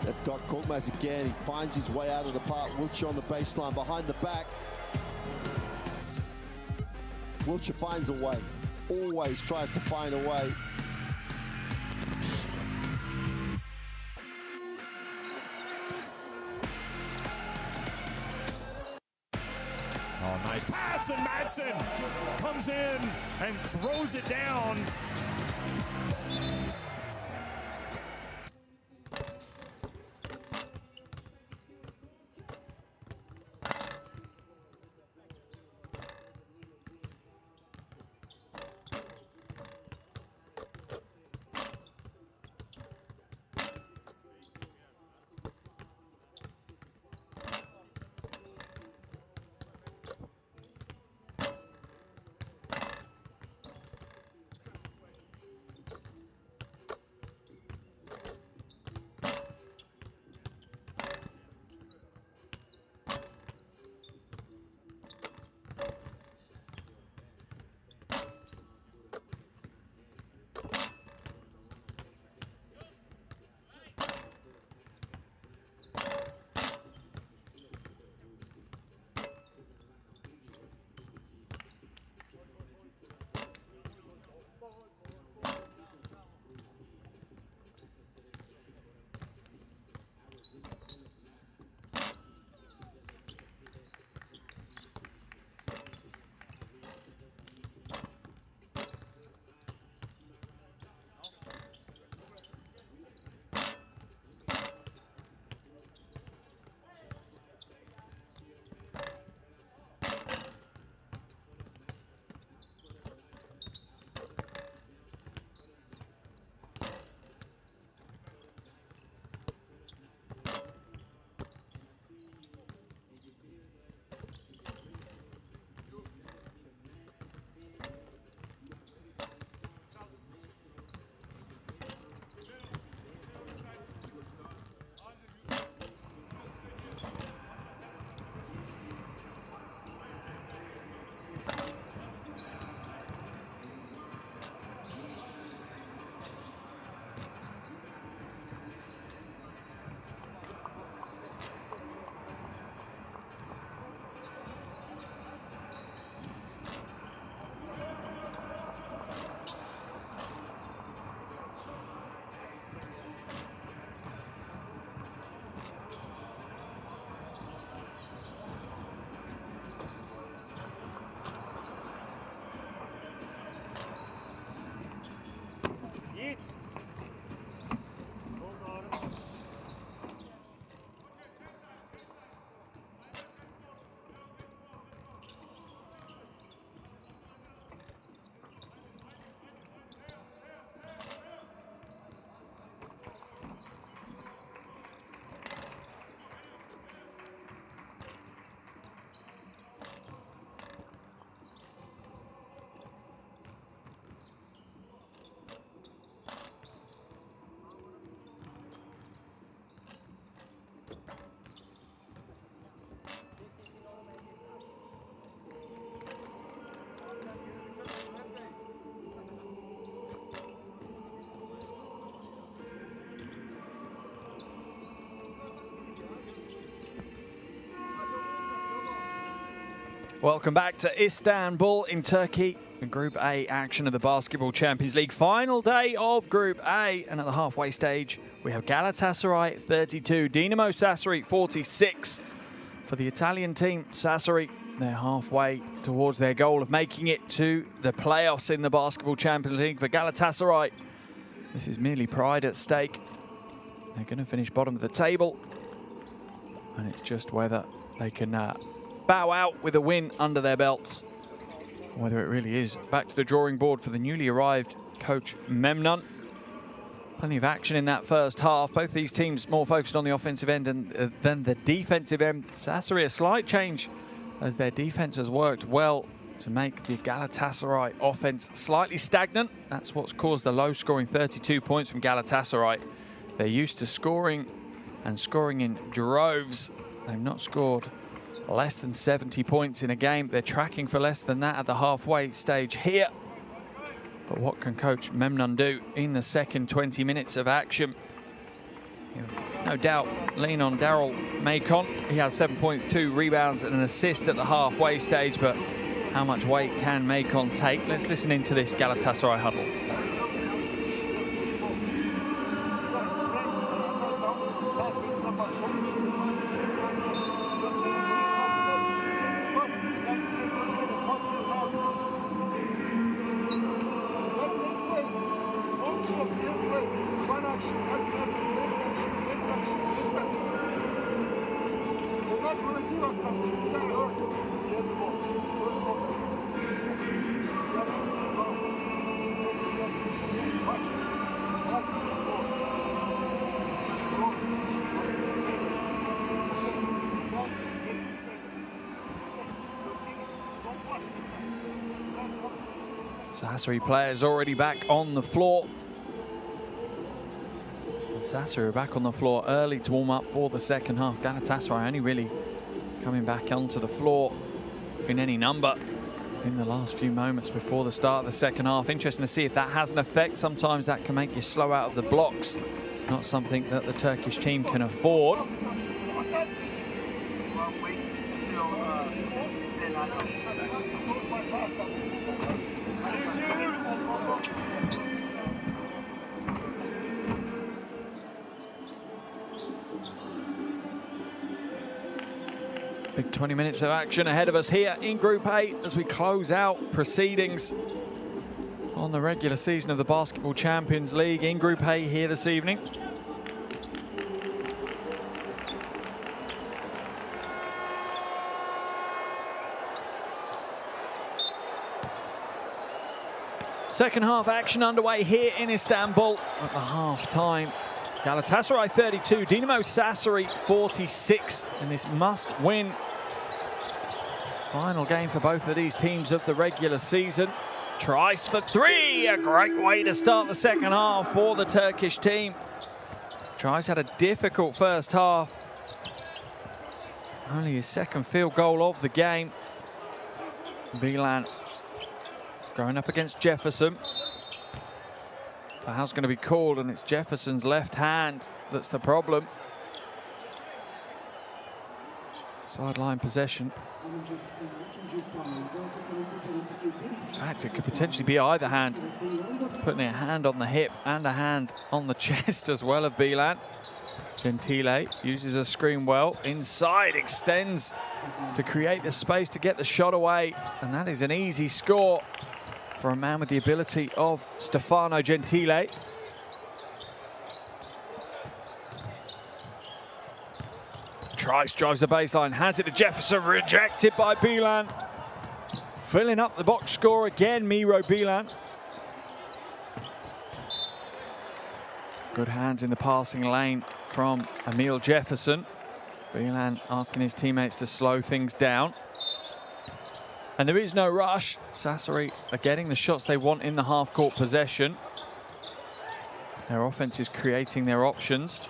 F: They've got Korkmaz again. He finds his way out of the park. Wiltshire on the baseline behind the back. Wiltshire finds a way. Always tries to find a way.
E: Oh, nice pass, and Madsen comes in and throws it down.
A: Welcome back to Istanbul in Turkey. In Group A action of the Basketball Champions League. Final day of Group A. And at the halfway stage, we have Galatasaray 32, Dinamo Sassari 46. For the Italian team, Sassari, they're halfway towards their goal of making it to the playoffs in the Basketball Champions League. For Galatasaray, this is merely pride at stake. They're going to finish bottom of the table. And it's just whether they can bow out with a win under their belts. Whether it really is back to the drawing board for the newly arrived coach Memnon. Plenty of action in that first half. Both these teams more focused on the offensive end than the defensive end. Sassari, a slight change as their defense has worked well to make the Galatasaray offense slightly stagnant. That's what's caused the low-scoring 32 points from Galatasaray. They're used to scoring and scoring in droves. They've not scored less than 70 points in a game. They're tracking for less than that at the halfway stage here. But what can coach Memnon do in the second 20 minutes of action? No doubt lean on Daryl Macon. He has 7 points, 2 rebounds and an assist at the halfway stage, but how much weight can Macon take? Let's listen into this Galatasaray huddle. Sassari players already back on the floor. And Sassari are back on the floor early to warm up for the second half. Galatasaray only really coming back onto the floor in any number in the last few moments before the start of the second half. Interesting to see if that has an effect. Sometimes that can make you slow out of the blocks. Not something that the Turkish team can afford. Big 20 minutes of action ahead of us here in Group A as we close out proceedings on the regular season of the Basketball Champions League in Group A here this evening. Second half action underway here in Istanbul at the half-time. Galatasaray 32, Dinamo Sassari 46, and this must win. Final game for both of these teams of the regular season. Tries for three, a great way to start the second half for the Turkish team. Tries had a difficult first half. Only his second field goal of the game. Bcl going up against Jefferson. Foul's going to be called, and it's Jefferson's left hand that's the problem. Sideline possession. In fact, it could potentially be either hand. Putting a hand on the hip and a hand on the chest as well of Bcl. Gentile uses a screen well. Inside, extends to create the space to get the shot away. And that is an easy score for a man with the ability of Stefano Gentile. Trice drives the baseline, hands it to Jefferson, rejected by Bcl. Filling up the box score again, Miro Bcl. Good hands in the passing lane from Emil Jefferson. Bcl asking his teammates to slow things down. And there is no rush. Sassari are getting the shots they want in the half-court possession. Their offense is creating their options.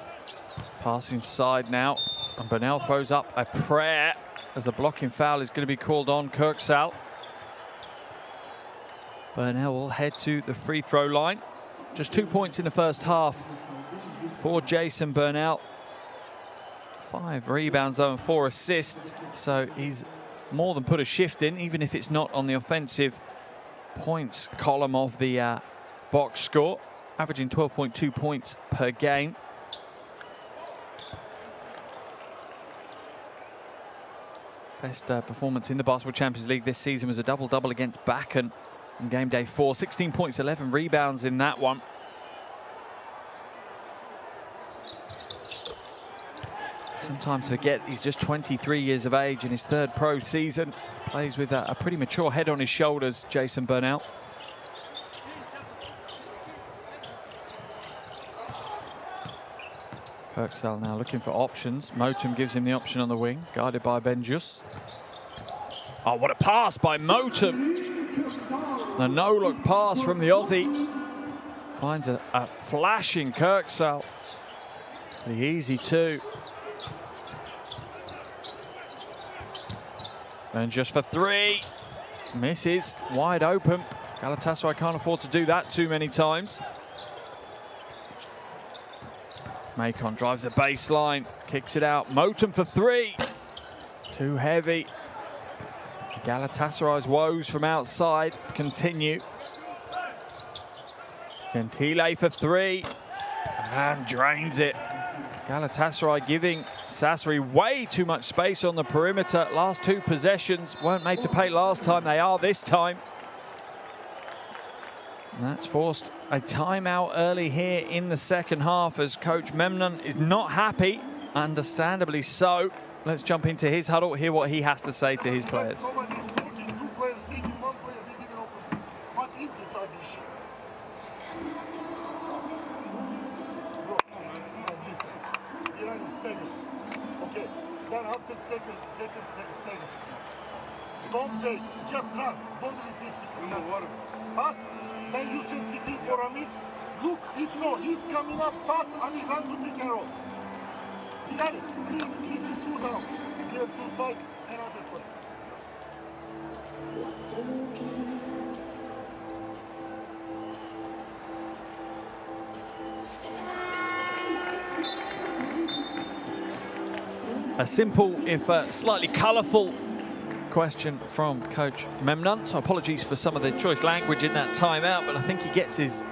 A: Pass inside now. And Bernal throws up a prayer as the blocking foul is going to be called on Kirksal. Bernal will head to the free throw line. Just 2 points in the first half for Jason Bernal. 5 rebounds though and 4 assists. So he's more than put a shift in, even if it's not on the offensive points column of the box score, averaging 12.2 points per game. Best performance in the Basketball Champions League this season was a double-double against Banco on game day 4. 16 points, 11 rebounds in that one. Sometimes forget he's just 23 years of age in his third pro season. Plays with a pretty mature head on his shoulders, Jason Burnell. Kirksell now looking for options. Motum gives him the option on the wing, guarded by Benjus. Oh, what a pass by Motum. The no-look pass from the Aussie. Finds a flashing Kirksell. The easy two. Benjus for three. Misses, wide open. Galatasaray can't afford to do that too many times. Macon drives the baseline, kicks it out. Motum for three. Too heavy. Galatasaray's woes from outside continue. Gentile for three. And drains it. Galatasaray giving Sassari way too much space on the perimeter. Last two possessions weren't made to pay last time. They are this time. And that's forced a timeout early here in the second half as Coach Memnon is not happy, understandably so. Let's jump into his huddle, hear what he has to say to his players.
G: Don't wait, just run. Don't receive screen. Pass, then you set screen for Amir. Look, if no, he's coming up, pass, Amir, run to pick and roll. You got it. This is two down. Clear two side, another place.
A: A simple, if slightly colourful question from Coach Memnon. So apologies for some of the choice language in that timeout, but I think he gets his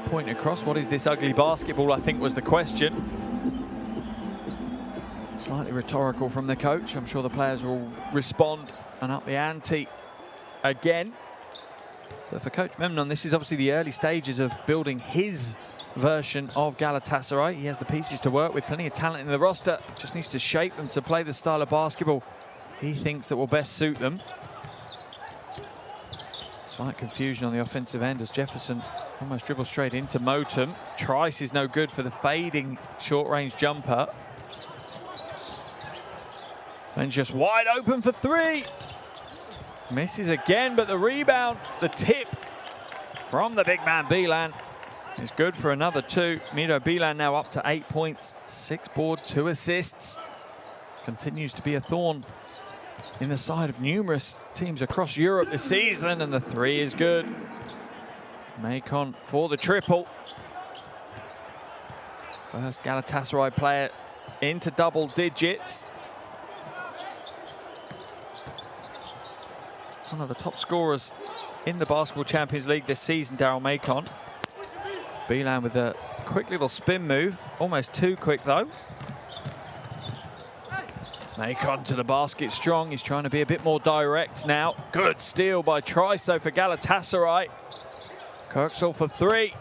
A: point across. What is this ugly basketball, I think was the question. Slightly rhetorical from the coach. I'm sure the players will respond and up the ante again. But for Coach Memnon, this is obviously the early stages of building his version of Galatasaray. He has the pieces to work with, plenty of talent in the roster. Just needs to shape them to play the style of basketball he thinks that will best suit them. Slight confusion on the offensive end as Jefferson almost dribbles straight into Motum. Trice is no good for the fading short-range jumper. And just wide open for three. Misses again, but the rebound, the tip from the big man Bcl is good for another two. Miro Bcl now up to 8 points, 6 boards, 2 assists. Continues to be a thorn in the side of numerous teams across Europe this season, and the three is good. Macon for the triple. First Galatasaray player into double digits. One of the top scorers in the Basketball Champions League this season, Daryl Macon. Bcl with a quick little spin move, almost too quick though. Macon to the basket strong. He's trying to be a bit more direct now. Good steal by Triso for Galatasaray. Kirksell for three.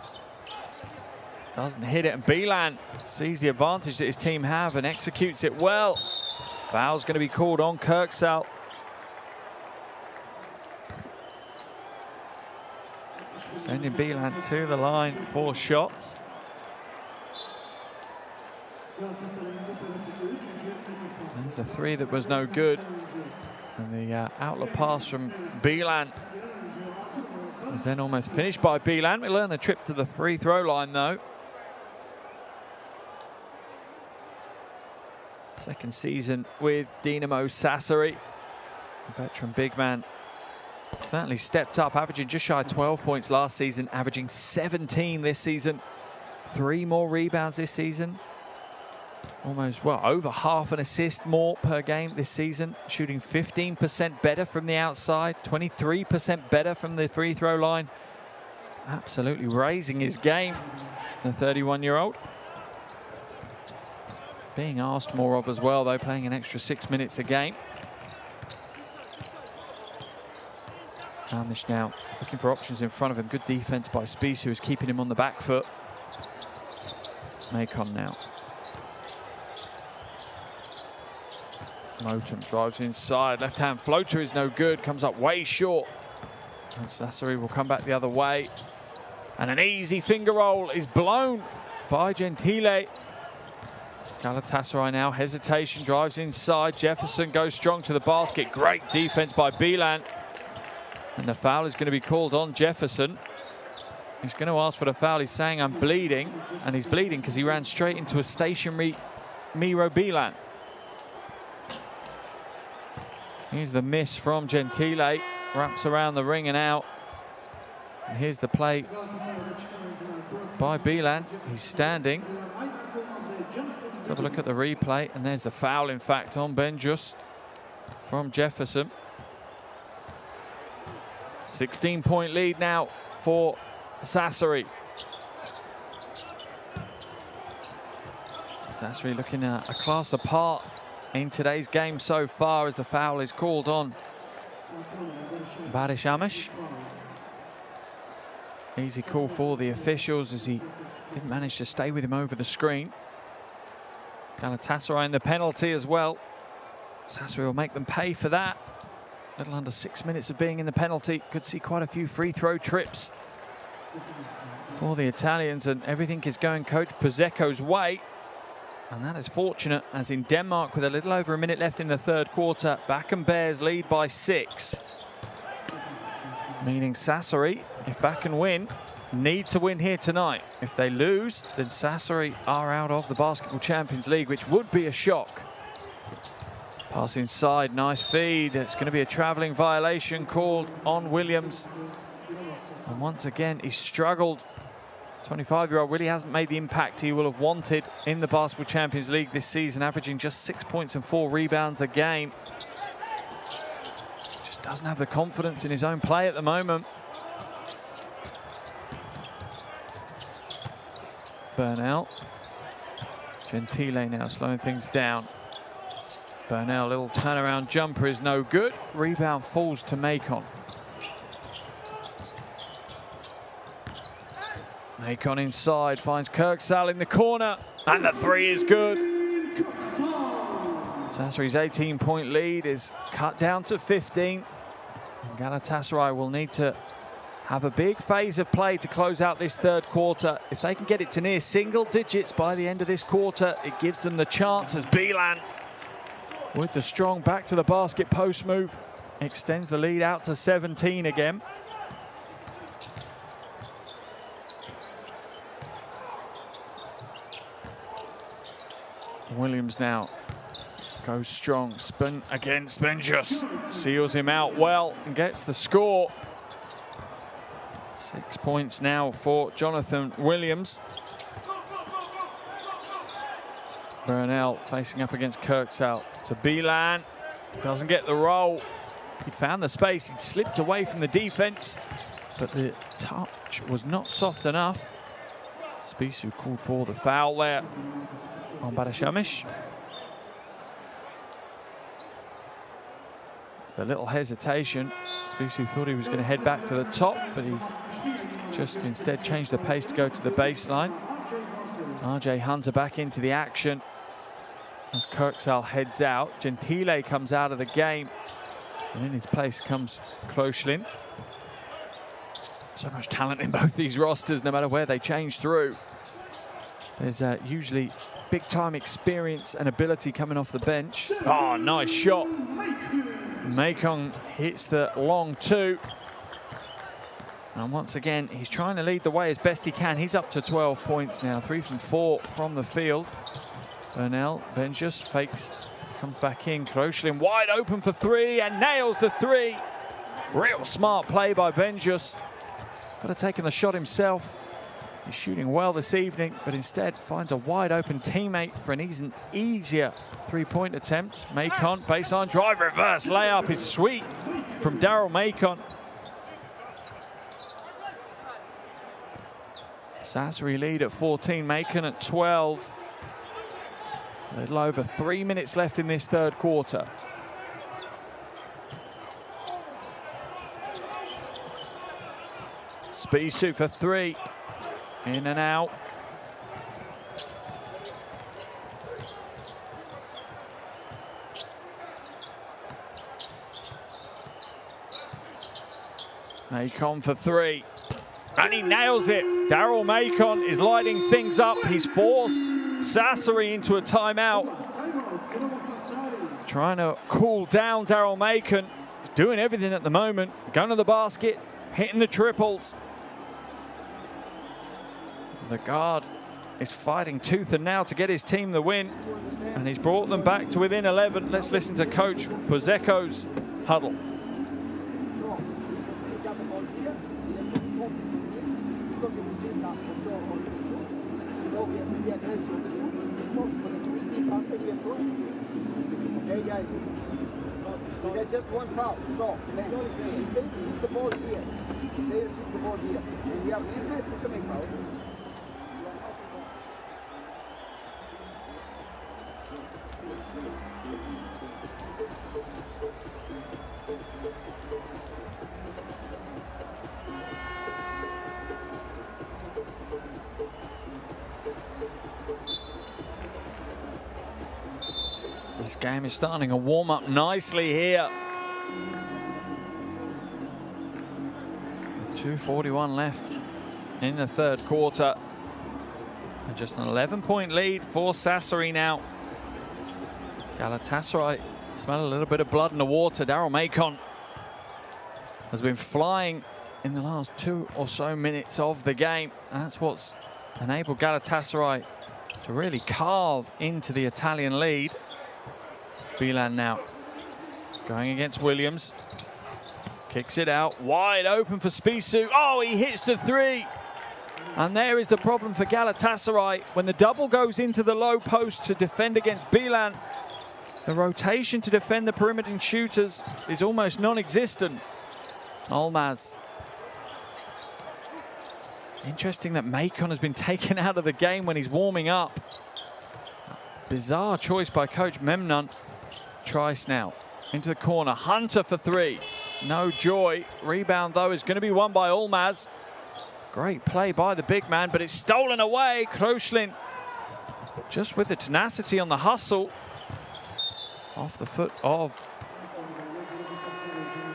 A: Doesn't hit it, and Bcl sees the advantage that his team have and executes it well. Foul's going to be called on Kirksell. Sending Bcl to the line for shots. There's a three that was no good. And the outlet pass from Bcl was then almost finished by Bcl. We learn the trip to the free throw line though. Second season with Dinamo Sassari. The veteran big man certainly stepped up, averaging just shy of 12 points last season, averaging 17 this season. 3 more rebounds this season. almost, well, over half an assist more per game this season, shooting 15% better from the outside, 23% better from the free throw line. Absolutely raising his game, the 31-year-old. Being asked more of as well, though, playing an extra 6 minutes a game. Amish now looking for options in front of him. Good defense by Spies, who is keeping him on the back foot. Macon now. Motum drives inside. Left-hand floater is no good. Comes up way short. And Sassari will come back the other way. And an easy finger roll is blown by Gentile. Galatasaray now, hesitation, drives inside. Jefferson goes strong to the basket. Great defense by Bcl. And the foul is going to be called on Jefferson. He's going to ask for the foul. He's saying, I'm bleeding. And he's bleeding because he ran straight into a stationary Miro Bcl. Here's the miss from Gentile. Wraps around the ring and out. And here's the play by Bcl. He's standing. Let's have a look at the replay. And there's the foul, in fact, on Benjus from Jefferson. 16-point lead now for Sassari. Sassari looking a class apart in today's game so far as the foul is called on Barish Amish. Easy call for the officials as he didn't manage to stay with him over the screen. Galatasaray in the penalty as well. Sassari will make them pay for that. Little under 6 minutes of being in the penalty. Could see quite a few free throw trips for the Italians, and everything is going Coach Pozecco's way. And that is fortunate, as in Denmark, with a little over a minute left in the third quarter, Bakken Bears lead by 6. Meaning Sassari, if Bakken win, need to win here tonight. If they lose, then Sassari are out of the Basketball Champions League, which would be a shock. Pass inside, nice feed. It's going to be a travelling violation called on Williams. And once again, he struggled. 25-year-old really hasn't made the impact he will have wanted in the Basketball Champions League this season, averaging just 6 points and 4 rebounds a game. Just doesn't have the confidence in his own play at the moment. Burnell. Gentile now slowing things down. Burnell, little turnaround jumper is no good. Rebound falls to Macon. Macon inside, finds Kirksal in the corner, and the three is good. Sassari's 18-point lead is cut down to 15. And Galatasaray will need to have a big phase of play to close out this third quarter. If they can get it to near single digits by the end of this quarter, it gives them the chance, as Bcl, with the strong back to the basket post move, extends the lead out to 17 again. Williams now goes strong, spin against Benjus, seals him out well and gets the score. 6 points now for Jonathan Williams. Burnell facing up against Kirksal to Bcl. Doesn't get the roll. He'd found the space, he'd slipped away from the defense, but the touch was not soft enough. Spisu called for the foul there on Badashamish. It's a little hesitation. Spisu thought he was going to head back to the top, but he just instead changed the pace to go to the baseline. RJ Hunter back into the action as Kirksal heads out. Gentile comes out of the game, and in his place comes Kloschlin. So much talent in both these rosters, no matter where they change through. There's usually big-time experience and ability coming off the bench. Oh, nice shot. Macon hits the long two. And once again, he's trying to lead the way as best he can. He's up to 12 points now, 3 from 4 from the field. Burnell, Benjus fakes, comes back in. Kloschlin wide open for 3 and nails the 3. Real smart play by Benjus. Could have taken the shot himself. He's shooting well this evening, but instead finds a wide open teammate for an easier three-point attempt. Macon, baseline drive, reverse layup is sweet from Daryl Macon. Sassari lead at 14, Macon at 12. A little over 3 minutes left in this third quarter. Spisu for three. In and out. Macon for three. And he nails it. Daryl Macon is lighting things up. He's forced Sassari into a timeout. Trying to cool down Daryl Macon. He's doing everything at the moment. Going to the basket, hitting the triples. The guard is fighting tooth and nail to get his team the win. And he's brought them back to within 11. Let's listen to Coach Pozeco's huddle.
H: So there's just one foul. So they receive the ball here. They receive the ball here. And we have this night we can make foul.
A: This game is starting to warm up nicely here. With 2:41 left in the third quarter. And just an 11-point lead for Sassari now. Galatasaray smell a little bit of blood in the water. Daryl Macon has been flying in the last 2 or so minutes of the game. That's what's enabled Galatasaray to really carve into the Italian lead. Bcl now going against Williams. Kicks it out, wide open for Spisu. Oh, he hits the three. And there is the problem for Galatasaray. When the double goes into the low post to defend against Bcl, the rotation to defend the perimeter shooters is almost non-existent. Olmaz. Interesting that Macon has been taken out of the game when he's warming up. Bizarre choice by Coach Memnon. Trice now into the corner. Hunter for three. No joy. Rebound, though, is going to be won by Olmaz. Great play by the big man, but it's stolen away. Kroshlin just with the tenacity on the hustle. Off the foot of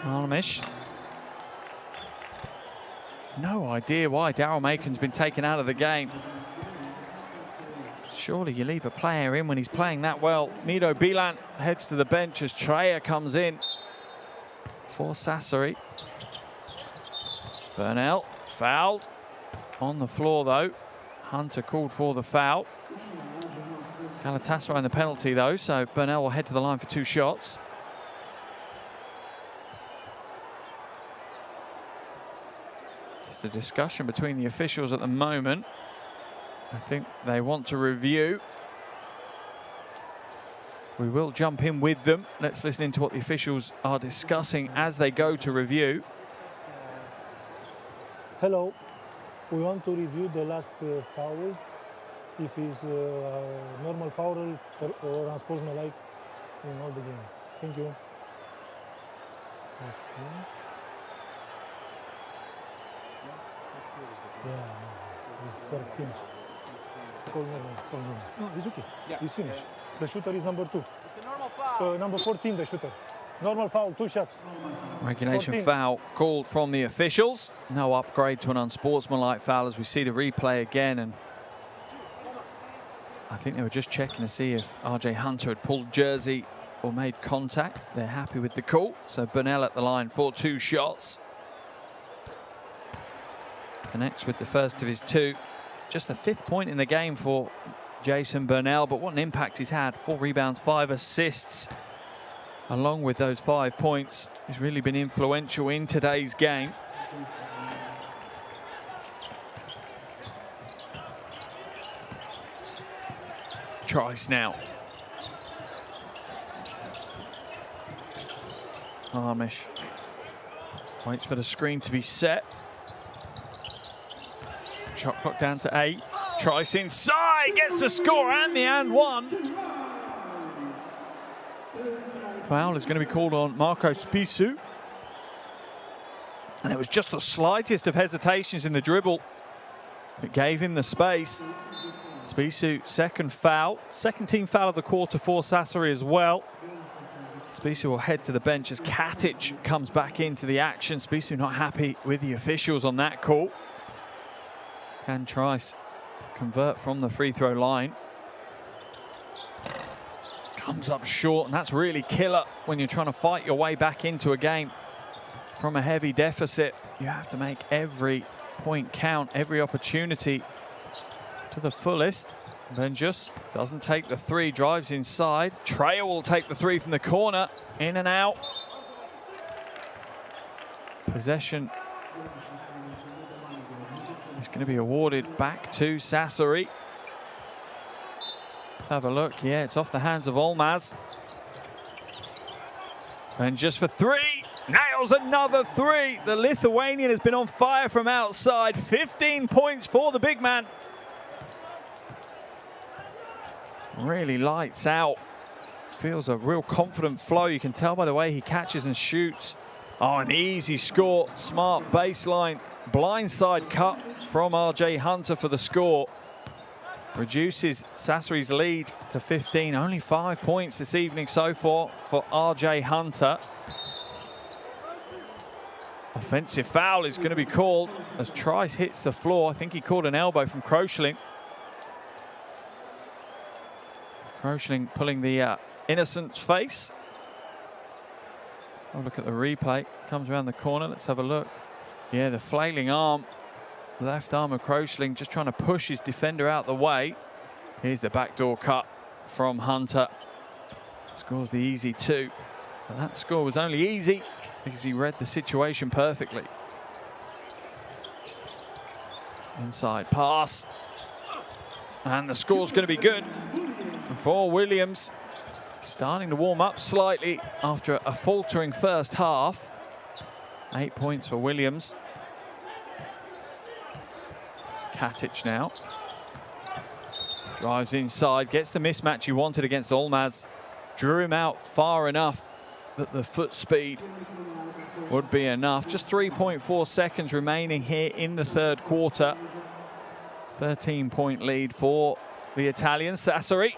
A: Armish. No idea why Daryl Macon's been taken out of the game. Surely you leave a player in when he's playing that well. Mido Bcl heads to the bench as Treya comes in for Sassari. Burnell fouled on the floor though. Hunter called for the foul. Galatasaray in the penalty though, so Burnell will head to the line for 2 shots. Just a discussion between the officials at the moment. I think they want to review. We will jump in with them. Let's listen into what the officials are discussing as they go to review.
B: Hello. We want to review the last foul. If it's a normal foul or unsportsmanlike in all the game. Thank you. Let's see. Yeah, it's correct. Finish. Call normal. No, it's okay. Yeah. It's finished. Yeah. The shooter is number 2. It's a normal foul. Number 14, the shooter. Normal foul, 2 shots.
A: Regulation
B: 14.
A: Foul called from the officials. No upgrade to an unsportsmanlike foul as we see the replay again. And I think they were just checking to see if RJ Hunter had pulled jersey or made contact. They're happy with the call. So Burnell at the line for 2 shots. Connects with the first of his 2. Just the 5th point in the game for Jason Burnell, but what an impact he's had. 4 rebounds, 5 assists. Along with those 5 points, he's really been influential in today's game. Trice now. Amish waits for the screen to be set. Shot clock down to 8. Trice inside, gets the score and the and one. Foul is going to be called on Marco Spisu. And it was just the slightest of hesitations in the dribble that gave him the space. Spisu, second foul. Second team foul of the quarter for Sassari as well. Spisu will head to the bench as Katic comes back into the action. Spisu not happy with the officials on that call. Can Trice convert from the free throw line? Comes up short, and that's really killer when you're trying to fight your way back into a game from a heavy deficit. You have to make every point count, every opportunity to the fullest. Benjus doesn't take the three, drives inside. Treya will take the three from the corner, in and out. Possession is going to be awarded back to Sassari. Let's have a look. Yeah, it's off the hands of Olmaz. Benjus for three, nails another three. The Lithuanian has been on fire from outside. 15 points for the big man. Really lights out. Feels a real confident flow. You can tell by the way he catches and shoots. Oh, an easy score. Smart baseline. Blindside cut from RJ Hunter for the score. Reduces Sassari's lead to 15. Only 5 points this evening so far for RJ Hunter. Offensive foul is going to be called as Trice hits the floor. I think he caught an elbow from Kroschling. Kroschling pulling the innocent's face. I'll look at the replay. Comes around the corner. Let's have a look. Yeah, the flailing arm. Left arm of Kroschling just trying to push his defender out the way. Here's the backdoor cut from Hunter. Scores the easy two. And that score was only easy because he read the situation perfectly. Inside pass. And the score's going to be good for Williams. Starting to warm up slightly after a faltering first half. 8 points for Williams. Katic now. Drives inside, gets the mismatch he wanted against Olmaz. Drew him out far enough that the foot speed would be enough. Just 3.4 seconds remaining here in the third quarter. 13-point lead for the Italian Sassari.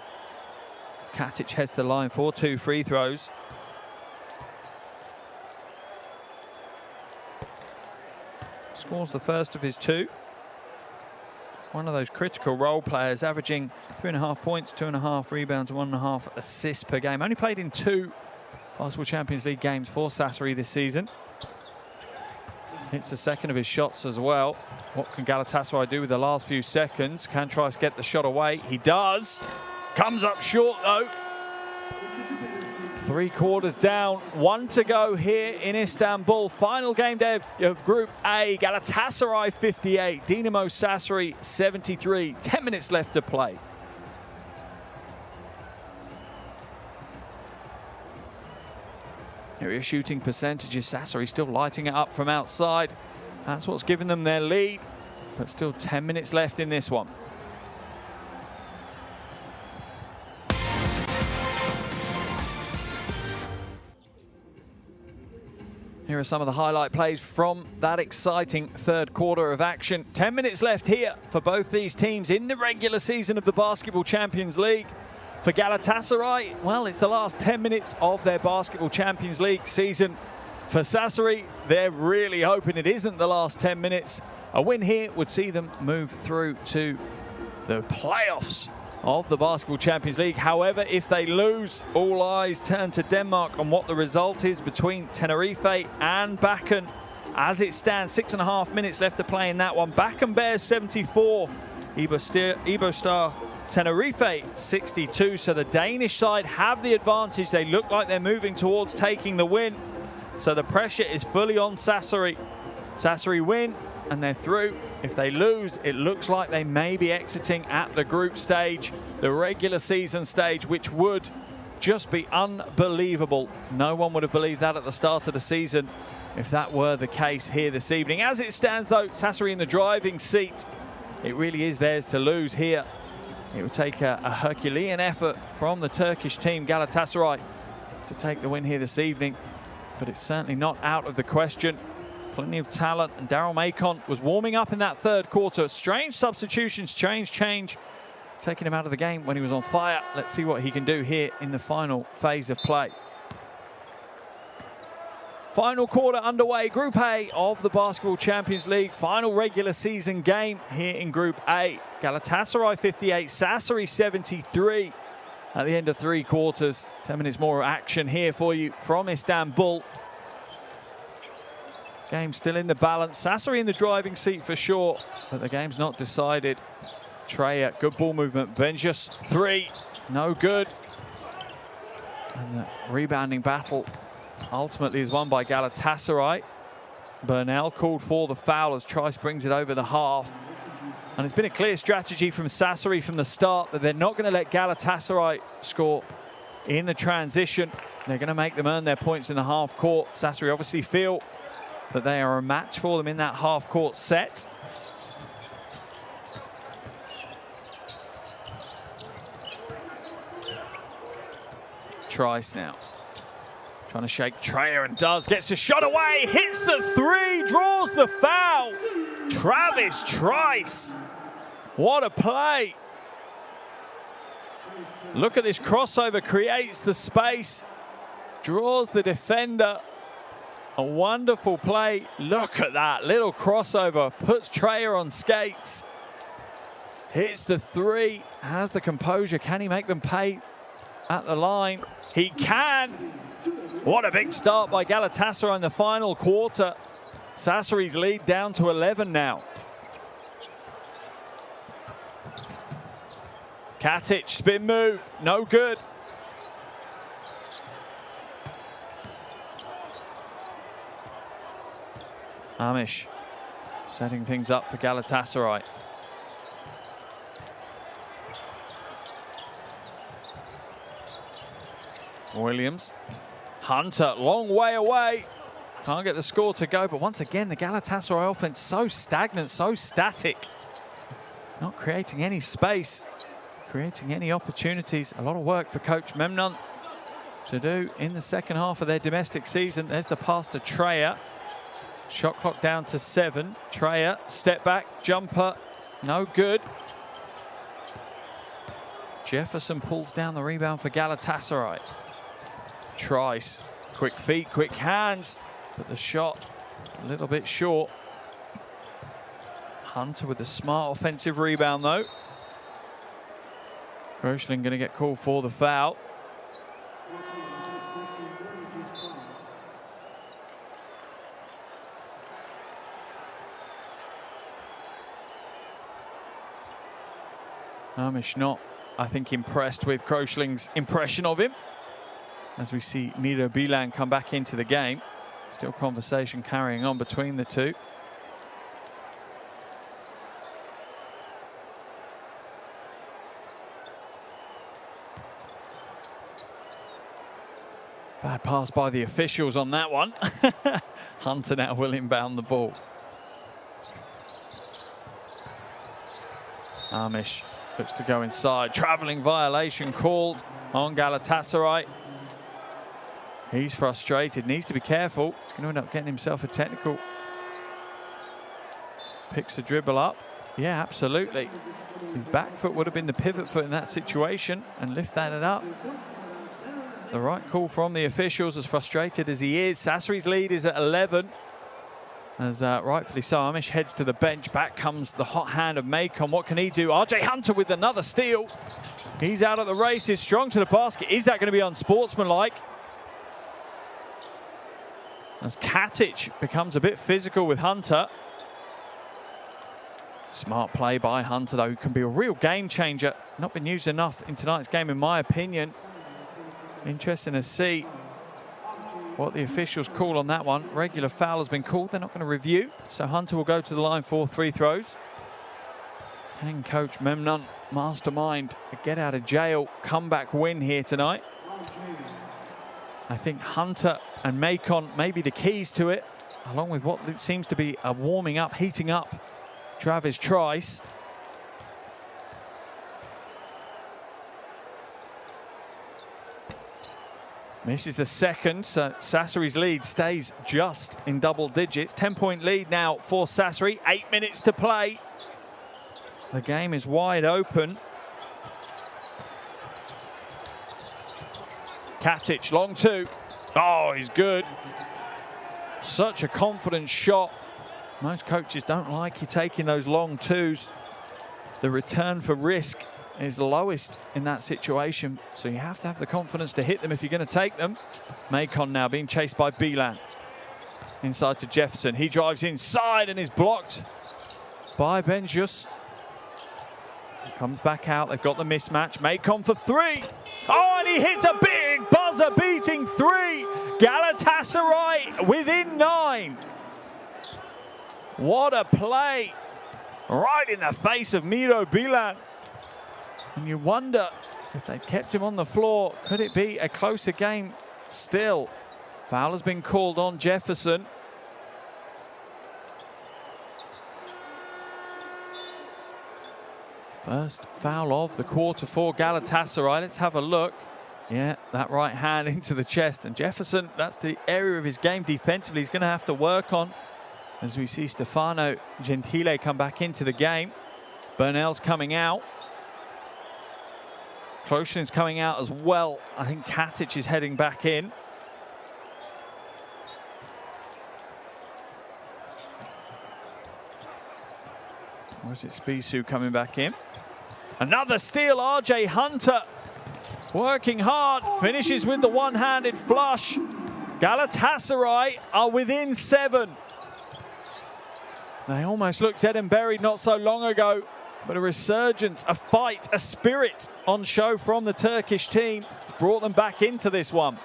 A: As Katic heads to the line for 2 free throws. Scores the first of his 2. One of those critical role players, averaging 3.5 points, 2.5 rebounds, 1.5 assists per game. Only played in 2 Basketball Champions League games for Sassari this season. Hits the second of his shots as well. What can Galatasaray do with the last few seconds? Can Trice get the shot away? He does. Comes up short though. 3 quarters down, 1 to go here in Istanbul. Final game day of Group A. Galatasaray 58, Dinamo Sassari 73. 10 minutes left to play. Area shooting percentages, Sassari still lighting it up from outside. That's what's given them their lead, but still 10 minutes left in this one. Here are some of the highlight plays from that exciting third quarter of action. 10 minutes left here for both these teams in the regular season of the Basketball Champions League. For Galatasaray, well, it's the last 10 minutes of their Basketball Champions League season. For Sassari, they're really hoping it isn't the last 10 minutes. A win here would see them move through to the playoffs of the Basketball Champions League. However, if they lose, all eyes turn to Denmark on what the result is between Tenerife and Bakken. As it stands, 6.5 minutes left to play in that one. Bakken Bears 74, Ibostar Tenerife 62. So the Danish side have the advantage. They look like they're moving towards taking the win. So the pressure is fully on Sassari. Sassari win, and they're through. If they lose, it looks like they may be exiting at the group stage, the regular season stage, which would just be unbelievable. No one would have believed that at the start of the season if that were the case here this evening. As it stands, though, Sassari in the driving seat. It really is theirs to lose here. It would take a Herculean effort from the Turkish team, Galatasaray, to take the win here this evening. But it's certainly not out of the question. Plenty of talent, and Daryl Macon was warming up in that third quarter. Strange substitutions, change, taking him out of the game when he was on fire. Let's see what he can do here in the final phase of play. Final quarter underway, Group A of the Basketball Champions League. Final regular season game here in Group A. Galatasaray 58, Sassari 73 at the end of 3 quarters. 10 minutes more action here for you from Istanbul. Game still in the balance. Sassari in the driving seat for sure, but the game's not decided. Treya, good ball movement. Benjus, 3, no good. And the rebounding battle ultimately is won by Galatasaray. Bernal called for the foul as Trice brings it over the half. And it's been a clear strategy from Sassari from the start that they're not going to let Galatasaray score in the transition. They're going to make them earn their points in the half court. Sassari obviously feel that they are a match for them in that half court set. Trice now. Trying to shake Treya and does. Gets a shot away. Hits the 3. Draws the foul. Travis Trice. What a play. Look at this crossover. Creates the space. Draws the defender. A wonderful play. Look at that little crossover. Puts Treya on skates. Hits the 3. Has the composure. Can he make them pay at the line? He can. What a big start by Galatasaray in the final quarter. Sassari's lead down to 11 now. Katic, spin move, no good. Amish setting things up for Galatasaray. Williams. Hunter, long way away. Can't get the score to go, but once again, the Galatasaray offense so stagnant, so static. Not creating any space, creating any opportunities. A lot of work for Coach Memnon to do in the second half of their domestic season. There's the pass to Treya. Shot clock down to 7. Treya, step back, jumper, no good. Jefferson pulls down the rebound for Galatasaray. Trice, quick feet, quick hands, but the shot is a little bit short. Hunter with the smart offensive rebound though. Groschling going to get called for the foul. Amish not, I think, impressed with Groschling's impression of him. As we see Miro Bilan come back into the game. Still conversation carrying on between the two. Bad pass by the officials on that one. Hunter now will inbound the ball. Amish looks to go inside. Travelling violation called on Galatasaray. He's frustrated, needs to be careful. He's going to end up getting himself a technical. Picks the dribble up. Yeah, absolutely. His back foot would have been the pivot foot in that situation and lift that up. It's the right call from the officials, as frustrated as he is. Sassari's lead is at 11. As rightfully so, Amish heads to the bench. Back comes the hot hand of Macon. What can he do? RJ Hunter with another steal. He's out of the races, strong to the basket. Is that going to be unsportsmanlike? As Katic becomes a bit physical with Hunter. Smart play by Hunter, though, who can be a real game changer. Not been used enough in tonight's game, in my opinion. Interesting to see what the officials call on that one. Regular foul has been called. They're not going to review. So Hunter will go to the line for 3 throws. Can Coach Memnon mastermind a get out of jail comeback win here tonight? I think Hunter and Macon may be the keys to it, along with what seems to be a warming up, heating up Travis Trice. Misses the second, so Sassari's lead stays just in double digits. 10-point lead now for Sassari. 8 minutes to play. The game is wide open. Katic, long 2. Oh, he's good. Such a confident shot. Most coaches don't like you taking those long 2s. The return for risk is lowest in that situation, so you have to have the confidence to hit them if you're going to take them. Macon now being chased by Belan. Inside to Jefferson. He drives inside and is blocked by Benjus. Comes back out. They've got the mismatch. Macon for 3. Oh, and he hits a big buzzer-beating 3. Galatasaray within 9. What a play. Right in the face of Miro Belan. And you wonder if they kept him on the floor, could it be a closer game still? Foul has been called on Jefferson. First foul of the quarter for Galatasaray. Let's have a look. Yeah, that right hand into the chest. And Jefferson, that's the area of his game defensively he's going to have to work on. As we see Stefano Gentile come back into the game. Burnell's coming out. Kloshin's coming out as well. I think Katic is heading back in. Or is it Spissu coming back in? Another steal, RJ Hunter. Working hard, finishes with the one-handed flush. Galatasaray are within 7. They almost looked dead and buried not so long ago. But a resurgence, a fight, a spirit on show from the Turkish team brought them back into this one.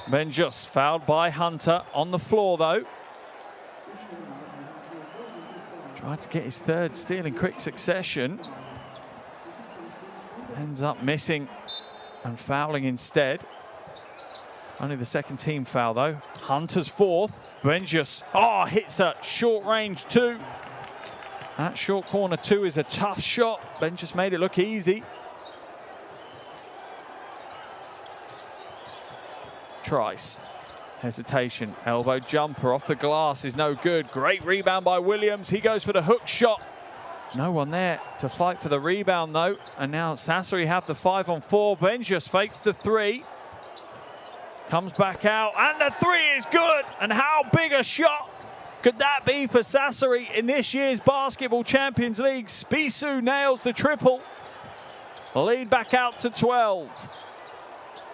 A: Benjus fouled by Hunter on the floor though. Tried to get his 3rd steal in quick succession. Ends up missing and fouling instead. Only the 2nd team foul though. Hunter's 4th. Benjus, hits a short range 2. That short corner 2 is a tough shot. Benjus made it look easy. Trice, hesitation, elbow jumper off the glass is no good. Great rebound by Williams. He goes for the hook shot. No one there to fight for the rebound though. And now Sassari have the 5-on-4. Benjus fakes the 3. Comes back out, and the 3 is good. And how big a shot could that be for Sassari in this year's Basketball Champions League? Spissu nails the triple. Lead back out to 12.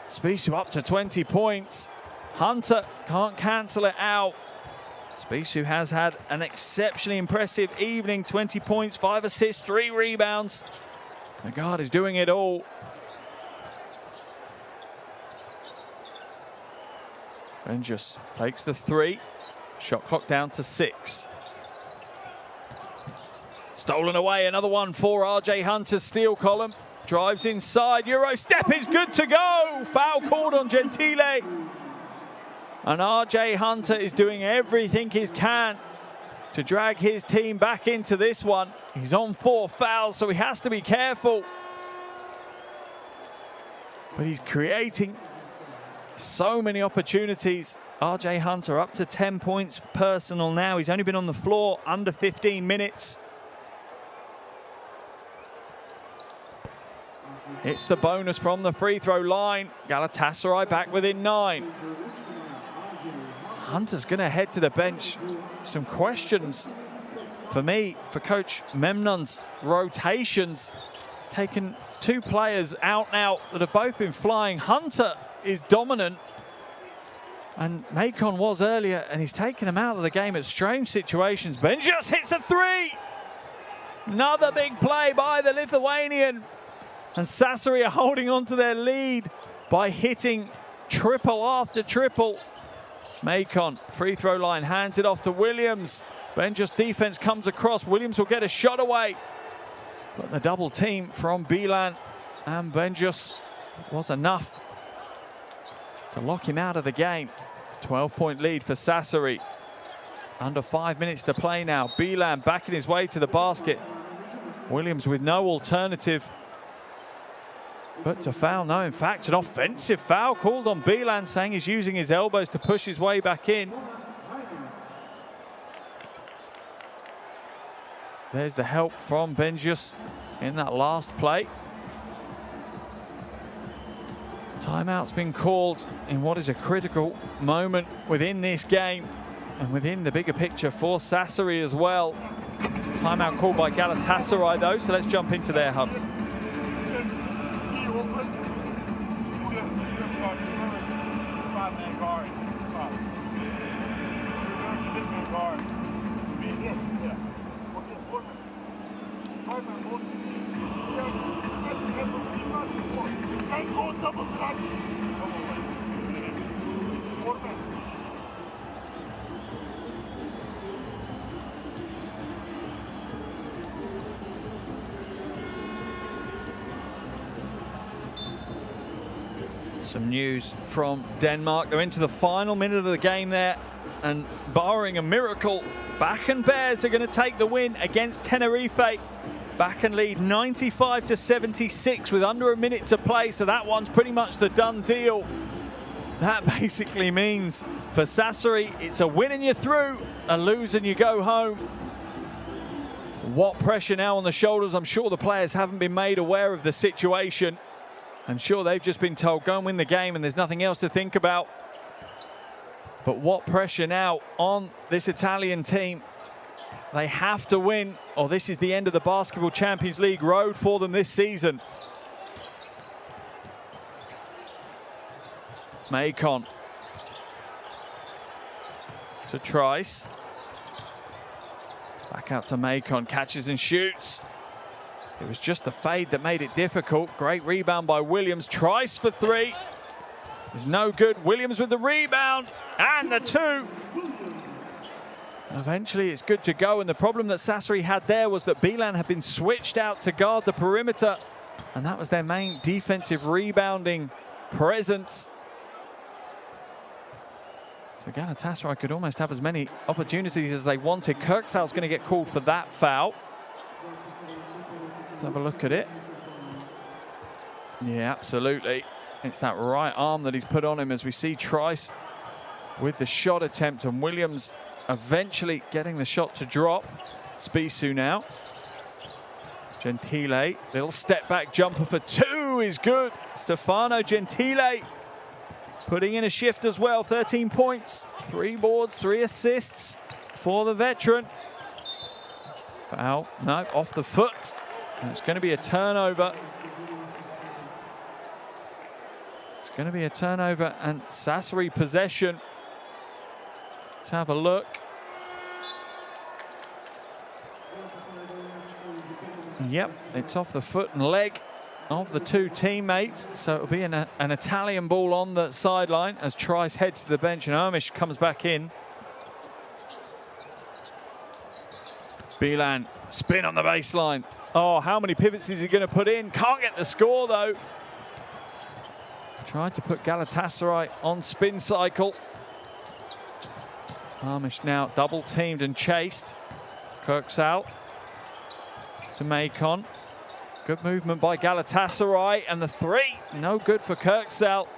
A: Spissu up to 20 points. Hunter can't cancel it out. Spissu has had an exceptionally impressive evening. 20 points, 5 assists, 3 rebounds. The guard is doing it all. Benjus fakes the 3. Shot clock down to 6. Stolen away, another one for RJ Hunter's steal column. Drives inside, Euro step is good to go. Foul called on Gentile. And RJ Hunter is doing everything he can to drag his team back into this one. He's on 4 fouls, so he has to be careful. But he's creating so many opportunities. RJ Hunter up to 10 points personal now. He's only been on the floor under 15 minutes. It's the bonus from the free throw line. Galatasaray back within 9. Hunter's going to head to the bench. Some questions for me, for Coach Memnon's rotations. He's taken 2 players out now that have both been flying. Hunter is dominant, and Macon was earlier, and he's taken him out of the game at strange situations. Benjus hits a 3. Another big play by the Lithuanian, and Sassari are holding on to their lead by hitting triple after triple. Macon, free throw line, hands it off to Williams. Benjus defense comes across. Williams will get a shot away. But the double team from Bcl and Benjus was enough to lock him out of the game. 12-point lead for Sassari. Under 5 minutes to play now. Bcl backing his way to the basket. Williams with no alternative but to foul. No, in fact, an offensive foul called on Bcl, saying he's using his elbows to push his way back in. There's the help from Benjus in that last play. Timeout's been called in what is a critical moment within this game and within the bigger picture for Sassari as well. Timeout called by Galatasaray though, so let's jump into their hub. Some news from Denmark. They're into the final minute of the game there, and barring a miracle, Bakken Bears are going to take the win against Tenerife. Bakken lead 95-76 with under a minute to play, so that one's pretty much the done deal. That basically means for Sassari, it's a win and you're through, a lose and you go home. What pressure now on the shoulders. I'm sure the players haven't been made aware of the situation. I'm sure they've just been told, go and win the game and there's nothing else to think about. But what pressure now on this Italian team. They have to win, or this is the end of the Basketball Champions League road for them this season. Macon to Trice. Back out to Macon, catches and shoots. It was just the fade that made it difficult. Great rebound by Williams. Trice for three. Is no good. Williams with the rebound and the two. Eventually it's good to go, and the problem that Sassari had there was that Bcl had been switched out to guard the perimeter, and that was their main defensive rebounding presence. So Galatasaray could almost have as many opportunities as they wanted. Kirksal's going to get called for that foul. Let's have a look at it. Yeah, absolutely. It's that right arm that he's put on him as we see Trice with the shot attempt, and Williams eventually getting the shot to drop. Spisu now. Gentile, little step back jumper for two is good. Stefano Gentile putting in a shift as well. 13 points, 3 boards, 3 assists for the veteran. Foul, no, off the foot. And it's going to be a turnover. It's going to be a turnover and Sassari possession. Let's have a look. Yep, it's off the foot and leg of the two teammates. So it'll be an Italian ball on the sideline as Trice heads to the bench and Ermish comes back in. Bcl, spin on the baseline. Oh, how many pivots is he going to put in? Can't get the score though. Tried to put Galatasaray on spin cycle. Armish now double teamed and chased. Kirksal to Macon. Good movement by Galatasaray, and the three, no good for Kirksal.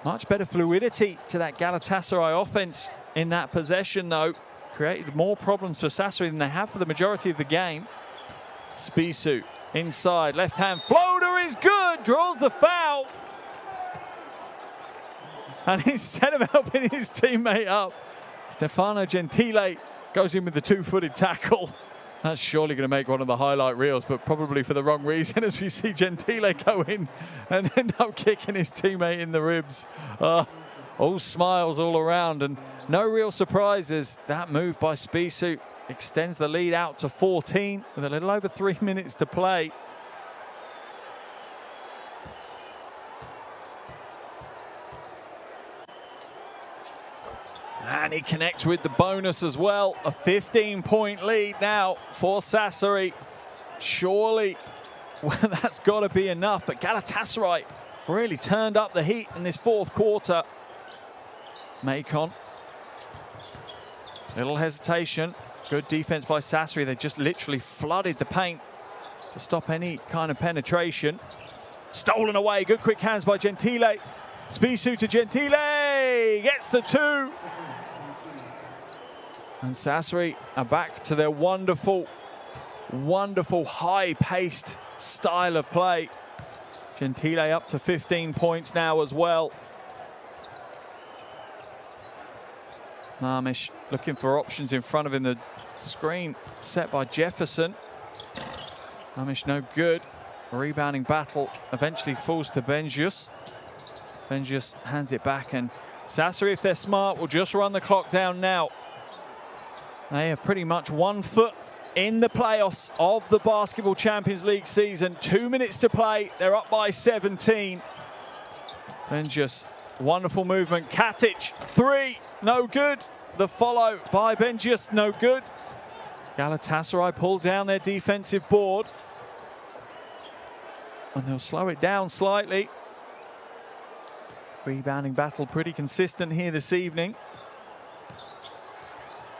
A: Much better fluidity to that Galatasaray offense in that possession though. Created more problems for Sassari than they have for the majority of the game. Spisu inside, left hand floater is good, draws the foul. And instead of helping his teammate up, Stefano Gentile goes in with the two-footed tackle. That's surely going to make one of the highlight reels, but probably for the wrong reason as we see Gentile go in and end up kicking his teammate in the ribs. All smiles all around and no real surprises. That move by Spisu extends the lead out to 14 with a little over 3 minutes to play. And he connects with the bonus as well. A 15-point lead now for Sassari. Surely, well, that's got to be enough. But Galatasaray really turned up the heat in this fourth quarter. Macon. Little hesitation. Good defense by Sassari. They just literally flooded the paint to stop any kind of penetration. Stolen away. Good quick hands by Gentile. Spissu to Gentile. Gets the two. And Sassari are back to their wonderful, wonderful high-paced style of play. Gentile up to 15 points now as well. Marmish looking for options in front of him. The screen set by Jefferson. Marmish no good. Rebounding battle eventually falls to Benjius. Benjius hands it back, and Sassari, if they're smart, will just run the clock down now. They have pretty much 1 foot in the playoffs of the Basketball Champions League season. 2 minutes to play. They're up by 17. Benjius, wonderful movement. Katic, three, no good. The follow by Benjius, no good. Galatasaray pull down their defensive board. And they'll slow it down slightly. Rebounding battle pretty consistent here this evening.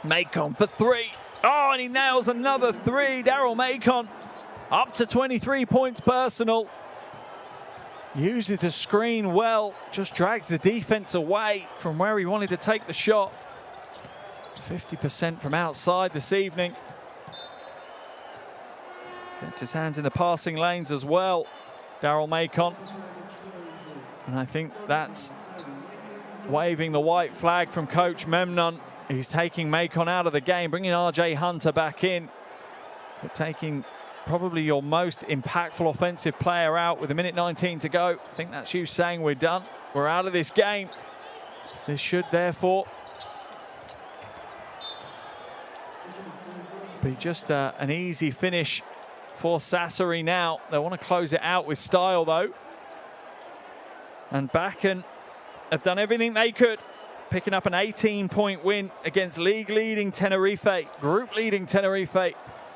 A: Macon for three. Oh, and he nails another three. Daryl Macon up to 23 points personal. Uses the screen well, just drags the defense away from where he wanted to take the shot. 50% from outside this evening. Gets his hands in the passing lanes as well, Daryl Macon. And I think that's waving the white flag from Coach Memnon. He's taking Macon out of the game, bringing RJ Hunter back in. But taking probably your most impactful offensive player out with 1:19 to go. I think that's you saying we're done. We're out of this game. This should therefore be just an easy finish for Sassari now. They want to close it out with style though. And Bakken have done everything they could, picking up an 18-point win against league-leading Tenerife, group-leading Tenerife.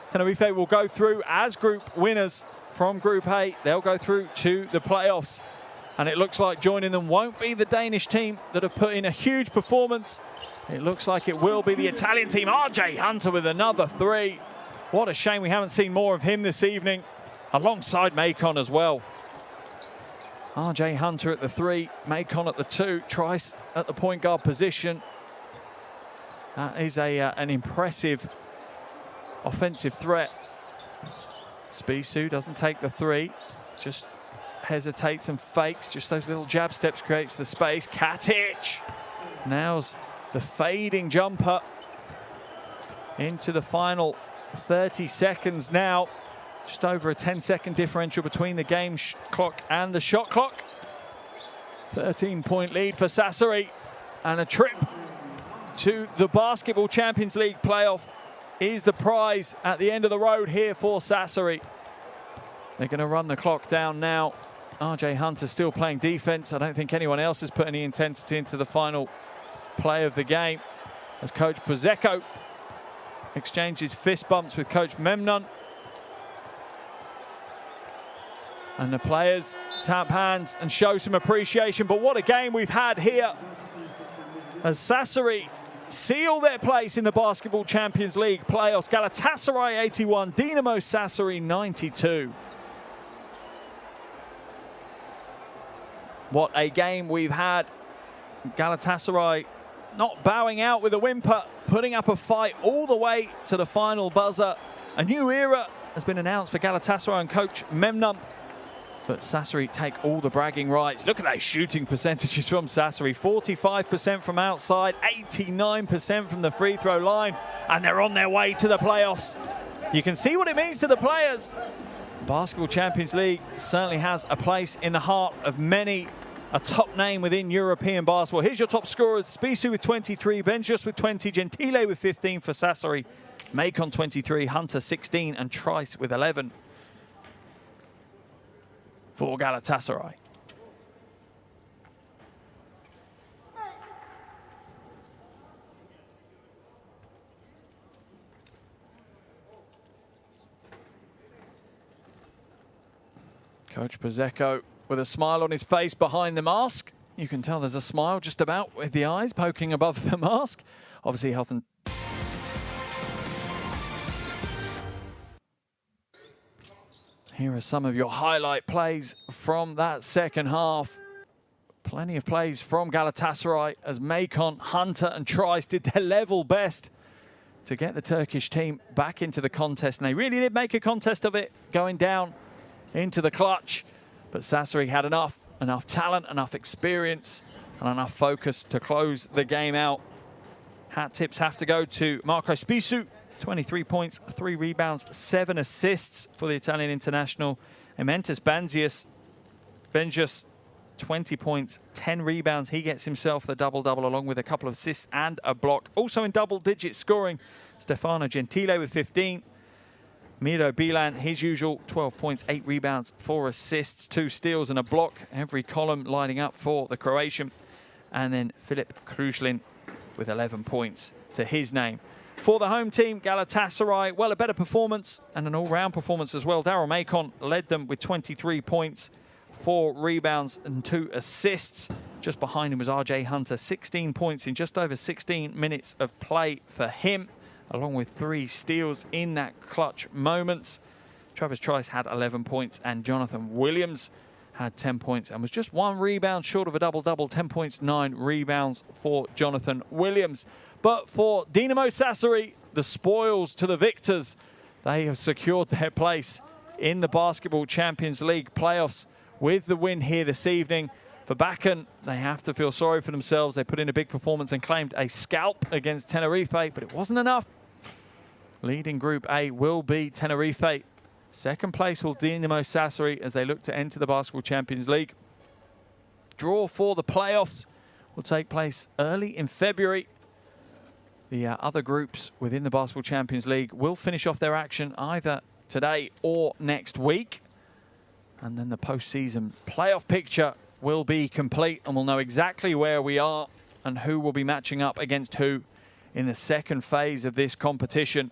A: Tenerife will go through as group winners from Group A. They'll go through to the playoffs. And it looks like joining them won't be the Danish team that have put in a huge performance. It looks like it will be the Italian team. RJ Hunter with another three. What a shame we haven't seen more of him this evening, alongside Macon as well. RJ Hunter at the three, Macon at the two, Trice at the point guard position. That is an impressive offensive threat. Spissu doesn't take the three, just hesitates and fakes. Just those little jab steps creates the space. Katic nails the fading jumper into the final 30 seconds now. Just over a 10-second differential between the game clock and the shot clock. 13-point lead for Sassari, and a trip to the Basketball Champions League playoff is the prize at the end of the road here for Sassari. They're going to run the clock down now. RJ Hunter still playing defense. I don't think anyone else has put any intensity into the final play of the game, as Coach Pozecco exchanges fist bumps with Coach Memnon. And the players tap hands and show some appreciation. But what a game we've had here, as Sassari seal their place in the Basketball Champions League playoffs. Galatasaray 81, Dinamo Sassari 92. What a game we've had. Galatasaray not bowing out with a whimper, putting up a fight all the way to the final buzzer. A new era has been announced for Galatasaray and Coach Memnon. But Sassari take all the bragging rights. Look at those shooting percentages from Sassari. 45% from outside, 89% from the free throw line. And they're on their way to the playoffs. You can see what it means to the players. Basketball Champions League certainly has a place in the heart of many. A top name within European basketball. Here's your top scorers. Spissu with 23, Benjius with 20, Gentile with 15 for Sassari, Macon 23, Hunter 16, and Trice with 11 for Galatasaray. Coach Bcl with a smile on his face behind the mask. You can tell there's a smile just about with the eyes poking above the mask. Obviously, health and... Here are some of your highlight plays from that second half. Plenty of plays from Galatasaray as Macon, Hunter and Trice did their level best to get the Turkish team back into the contest. And they really did make a contest of it, going down into the clutch. But Sassari had enough talent, enough experience and enough focus to close the game out. Hat tips have to go to Marco Spisu, 23 points, 3 rebounds, 7 assists for the Italian international. Ementas Benjus, 20 points, 10 rebounds. He gets himself the double-double along with a couple of assists and a block. Also in double-digit scoring, Stefano Gentile with 15. Miro Bilan, his usual, 12 points, 8 rebounds, 4 assists, 2 steals and a block. Every column lining up for the Croatian. And then Filip Kruzlin with 11 points to his name. For the home team, Galatasaray, well, a better performance and an all-round performance as well. Daryl Macon led them with 23 points, 4 rebounds and 2 assists. Just behind him was RJ Hunter, 16 points in just over 16 minutes of play for him, along with 3 steals in that clutch moments. Travis Trice had 11 points and Jonathan Williams had 10 points and was just 1 rebound short of a double-double, 10 points, 9 rebounds for Jonathan Williams. But for Dinamo Sassari, the spoils to the victors, they have secured their place in the Basketball Champions League playoffs with the win here this evening. For Bakken, they have to feel sorry for themselves. They put in a big performance and claimed a scalp against Tenerife, but it wasn't enough. Leading Group A will be Tenerife. Second place will Dinamo Sassari as they look to enter the Basketball Champions League. Draw for the playoffs will take place early in February. The other groups within the Basketball Champions League will finish off their action either today or next week. And then the postseason playoff picture will be complete and we'll know exactly where we are and who will be matching up against who in the second phase of this competition.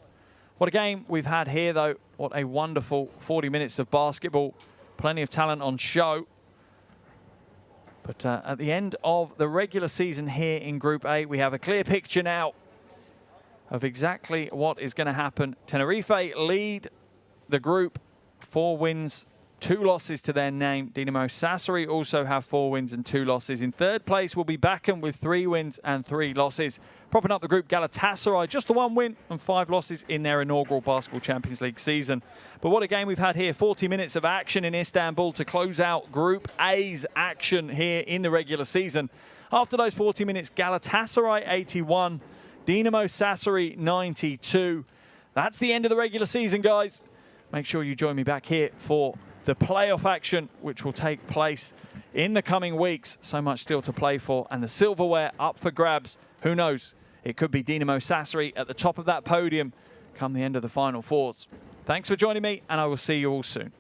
A: What a game we've had here, though. What a wonderful 40 minutes of basketball. Plenty of talent on show. But at the end of the regular season here in Group A, we have a clear picture now of exactly what is going to happen. Tenerife lead the group, 4 wins, 2 losses to their name. Dinamo Sassari also have 4 wins and 2 losses. In third place will be Bakken with 3 wins and 3 losses. Propping up the group, Galatasaray, just the 1 win and 5 losses in their inaugural Basketball Champions League season. But what a game we've had here. 40 minutes of action in Istanbul to close out Group A's action here in the regular season. After those 40 minutes, Galatasaray 81, Dinamo Sassari 92. That's the end of the regular season, guys. Make sure you join me back here for the playoff action, which will take place in the coming weeks. So much still to play for, and the silverware up for grabs. Who knows? It could be Dinamo Sassari at the top of that podium come the end of the Final Fours. Thanks for joining me, and I will see you all soon.